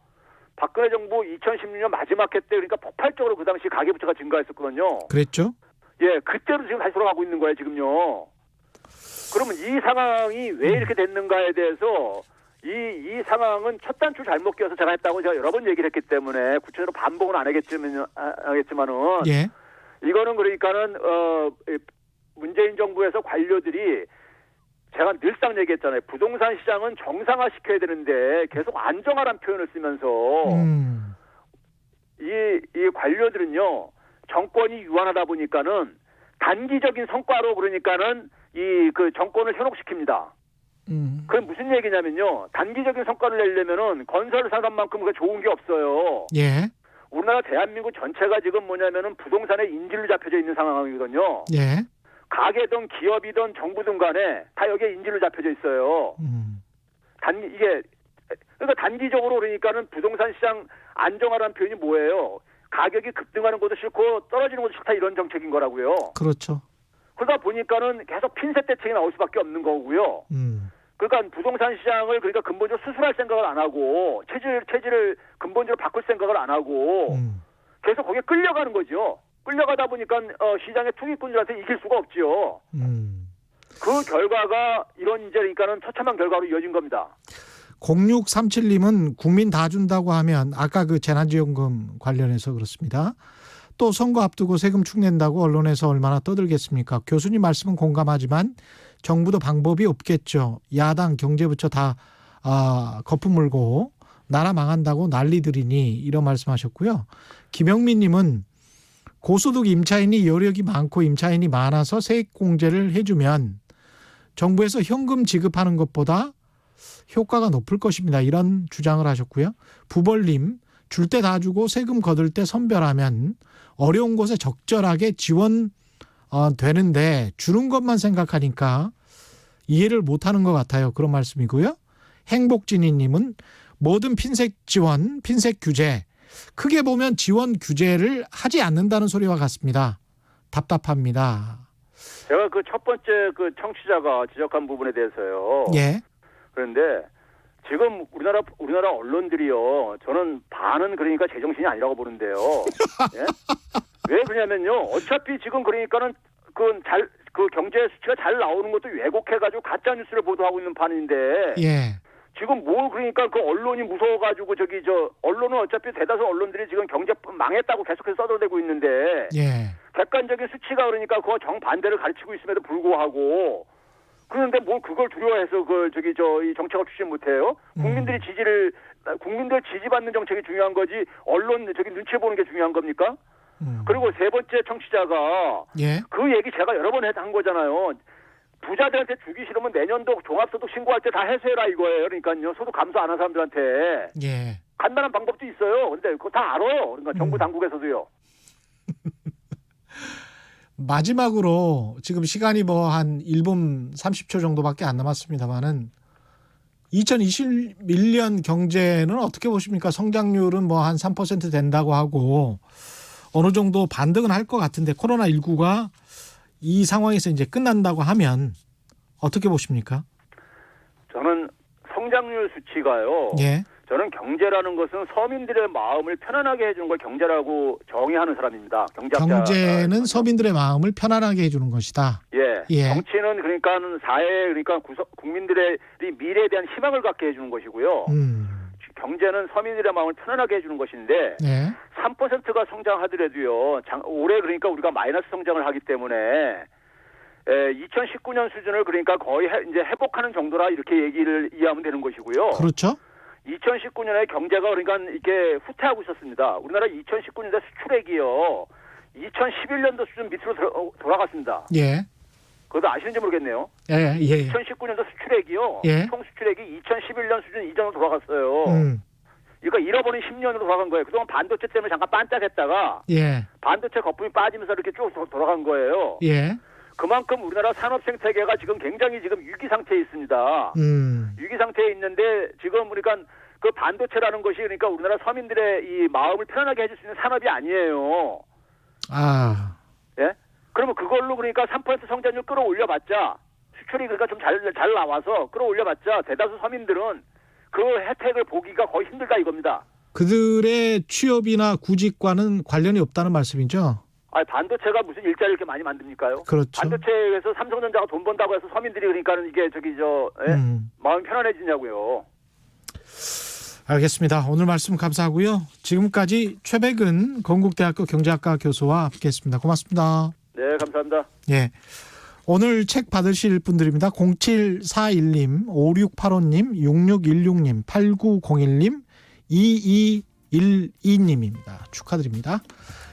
박근혜 정부 2016년 마지막 해 때 그러니까 폭발적으로 그 당시 가계부채가 증가했었거든요. 그랬죠? 예, 그때로 지금 다시 돌아가고 있는 거예요, 지금요. 그러면 이 상황이 왜 이렇게 됐는가에 대해서 이 상황은 첫 단추 잘못 껴서 제가 했다고 제가 여러 번 얘기를 했기 때문에 구체적으로 반복은 안 하겠지만은 예. 이거는 그러니까는 문재인 정부에서 관료들이 제가 늘상 얘기했잖아요. 부동산 시장은 정상화시켜야 되는데 계속 안정화라는 표현을 쓰면서 이 관료들은요. 정권이 유한하다 보니까는 단기적인 성과로 그러니까는 그 정권을 현혹시킵니다. 그게 무슨 얘기냐면요. 단기적인 성과를 내려면은 건설 산업만큼 그게 좋은 게 없어요. 예. 우리나라 대한민국 전체가 지금 뭐냐면은 부동산에 인질로 잡혀져 있는 상황이거든요. 예. 가게든 기업이든 정부든 간에 다 여기에 인질로 잡혀져 있어요. 그러니까 단기적으로 그러니까는 부동산 시장 안정화라는 표현이 뭐예요? 가격이 급등하는 것도 싫고 떨어지는 것도 싫다 이런 정책인 거라고요. 그렇죠. 그러다 보니까는 계속 핀셋 대책이 나올 수밖에 없는 거고요. 그러니까 부동산 시장을 그러니까 근본적으로 수술할 생각을 안 하고 체질을 근본적으로 바꿀 생각을 안 하고 계속 거기에 끌려가는 거죠. 끌려가다 보니까 시장의 투기꾼들한테 이길 수가 없지요. 그 결과가 이런 이제 그러니까는 처참한 결과로 이어진 겁니다. 0637님은 국민 다 준다고 하면 아까 그 재난지원금 관련해서 그렇습니다. 또 선거 앞두고 세금 축낸다고 언론에서 얼마나 떠들겠습니까? 교수님 말씀은 공감하지만 정부도 방법이 없겠죠. 야당 경제부처 다 거품 물고 나라 망한다고 난리들이니 이런 말씀하셨고요. 김영민 님은 고소득 임차인이 여력이 많고 임차인이 많아서 세액공제를 해주면 정부에서 현금 지급하는 것보다 효과가 높을 것입니다. 이런 주장을 하셨고요. 부벌님, 줄 때 다 주고 세금 거둘 때 선별하면 어려운 곳에 적절하게 지원 되는데 주는 것만 생각하니까 이해를 못하는 것 같아요. 그런 말씀이고요. 행복진이님은 모든 핀셋 지원, 핀셋 규제 크게 보면 지원 규제를 하지 않는다는 소리와 같습니다. 답답합니다. 제가 그 첫 번째 그 청취자가 지적한 부분에 대해서요. 예. 그런데 지금 우리나라 언론들이요. 저는 반은 그러니까 제정신이 아니라고 보는데요. 예? 왜 그러냐면요. 어차피 지금 그러니까는 그 경제 수치가 잘 나오는 것도 왜곡해가지고 가짜 뉴스를 보도하고 있는 판인데. 예. 지금 뭘 그러니까 그 언론이 무서워가지고 언론은 어차피 대다수 언론들이 지금 경제 망했다고 계속해서 써들대고 있는데. 예. 객관적인 수치가 그러니까 그거 정반대를 가르치고 있음에도 불구하고 그런데 뭘 그걸 두려워해서 이 정책을 추진 못해요? 국민들 지지받는 정책이 중요한 거지 언론 눈치 보는 게 중요한 겁니까? 그리고 세 번째 청취자가 예. 그 얘기 제가 여러 번 한 거잖아요. 부자들한테 주기 싫으면 내년도 종합소득 신고할 때 다 해소해라 이거예요. 그러니까요. 소득 감소 안 한 사람들한테 예. 간단한 방법도 있어요. 근데 그거 다 알아요. 그러니까 정부 당국에서도요. 마지막으로 지금 시간이 뭐 한 1분 30초 정도밖에 안 남았습니다만은 2021년 경제는 어떻게 보십니까? 성장률은 뭐 한 3% 된다고 하고 어느 정도 반등은 할 것 같은데 코로나19가 이 상황에서 이제 끝난다고 하면 어떻게 보십니까? 저는 성장률 수치가요. 예. 저는 경제라는 것은 서민들의 마음을 편안하게 해주는 걸 경제라고 정의하는 사람입니다. 경제는 서민들의 마음을 편안하게 해주는 것이다. 예. 예. 정치는 그러니까는 그러니까 국민들의 미래에 대한 희망을 갖게 해주는 것이고요. 경제는 서민들의 마음을 편안하게 해주는 것인데 예. 3%가 성장하더라도요. 올해 그러니까 우리가 마이너스 성장을 하기 때문에 2019년 수준을 그러니까 거의 이제 회복하는 정도라 이렇게 얘기를 이해하면 되는 것이고요. 그렇죠. 2019년에 경제가 그러니까 이게 후퇴하고 있었습니다. 우리나라 2019년대 수출액이요. 2011년도 수준 밑으로 돌아갔습니다. 예. 그것도 아시는지 모르겠네요. 예. 2019년도 수출액이요. 예. 총 수출액이 2011년 수준 이전으로 돌아갔어요. 그러니까 잃어버린 10년으로 돌아간 거예요. 그동안 반도체 때문에 잠깐 반짝했다가 예. 반도체 거품이 빠지면서 이렇게 쭉 돌아간 거예요. 예. 그만큼 우리나라 산업 생태계가 지금 굉장히 지금 위기 상태에 있습니다. 위기 상태에 있는데 지금 그러니까 그 반도체라는 것이 그러니까 우리나라 서민들의 이 마음을 편안하게 해줄 수 있는 산업이 아니에요. 아. 예? 그러면 그걸로 그러니까 3% 성장률 끌어올려봤자 수출이 그러니까 좀 잘 나와서 끌어올려봤자 대다수 서민들은 그 혜택을 보기가 거의 힘들다 이겁니다. 그들의 취업이나 구직과는 관련이 없다는 말씀이죠? 반도체가 무슨 일자리 이렇게 많이 만듭니까요? 그렇죠. 반도체에서 삼성전자가 돈 번다고 해서 서민들이 그러니까는 이게 마음이 편안해지냐고요. 알겠습니다. 오늘 말씀 감사하고요. 지금까지 최백은 건국대학교 경제학과 교수와 함께했습니다. 고맙습니다. 네, 감사합니다. 예. 오늘 책 받으실 분들입니다. 0741님, 5685님, 6616님, 8901님, 2212님입니다. 축하드립니다.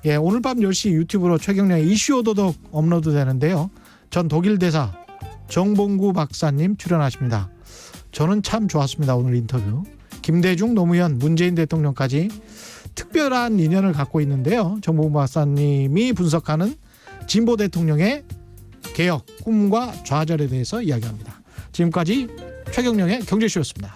예, 오늘 밤 10시 유튜브로 최경량의 이슈 오도독 업로드 되는데요. 전 독일 대사 정봉구 박사님 출연하십니다. 저는 참 좋았습니다. 오늘 인터뷰. 김대중, 노무현, 문재인 대통령까지 특별한 인연을 갖고 있는데요. 정봉구 박사님이 분석하는 진보 대통령의 개혁, 꿈과 좌절에 대해서 이야기합니다. 지금까지 최경량의 경제쇼였습니다.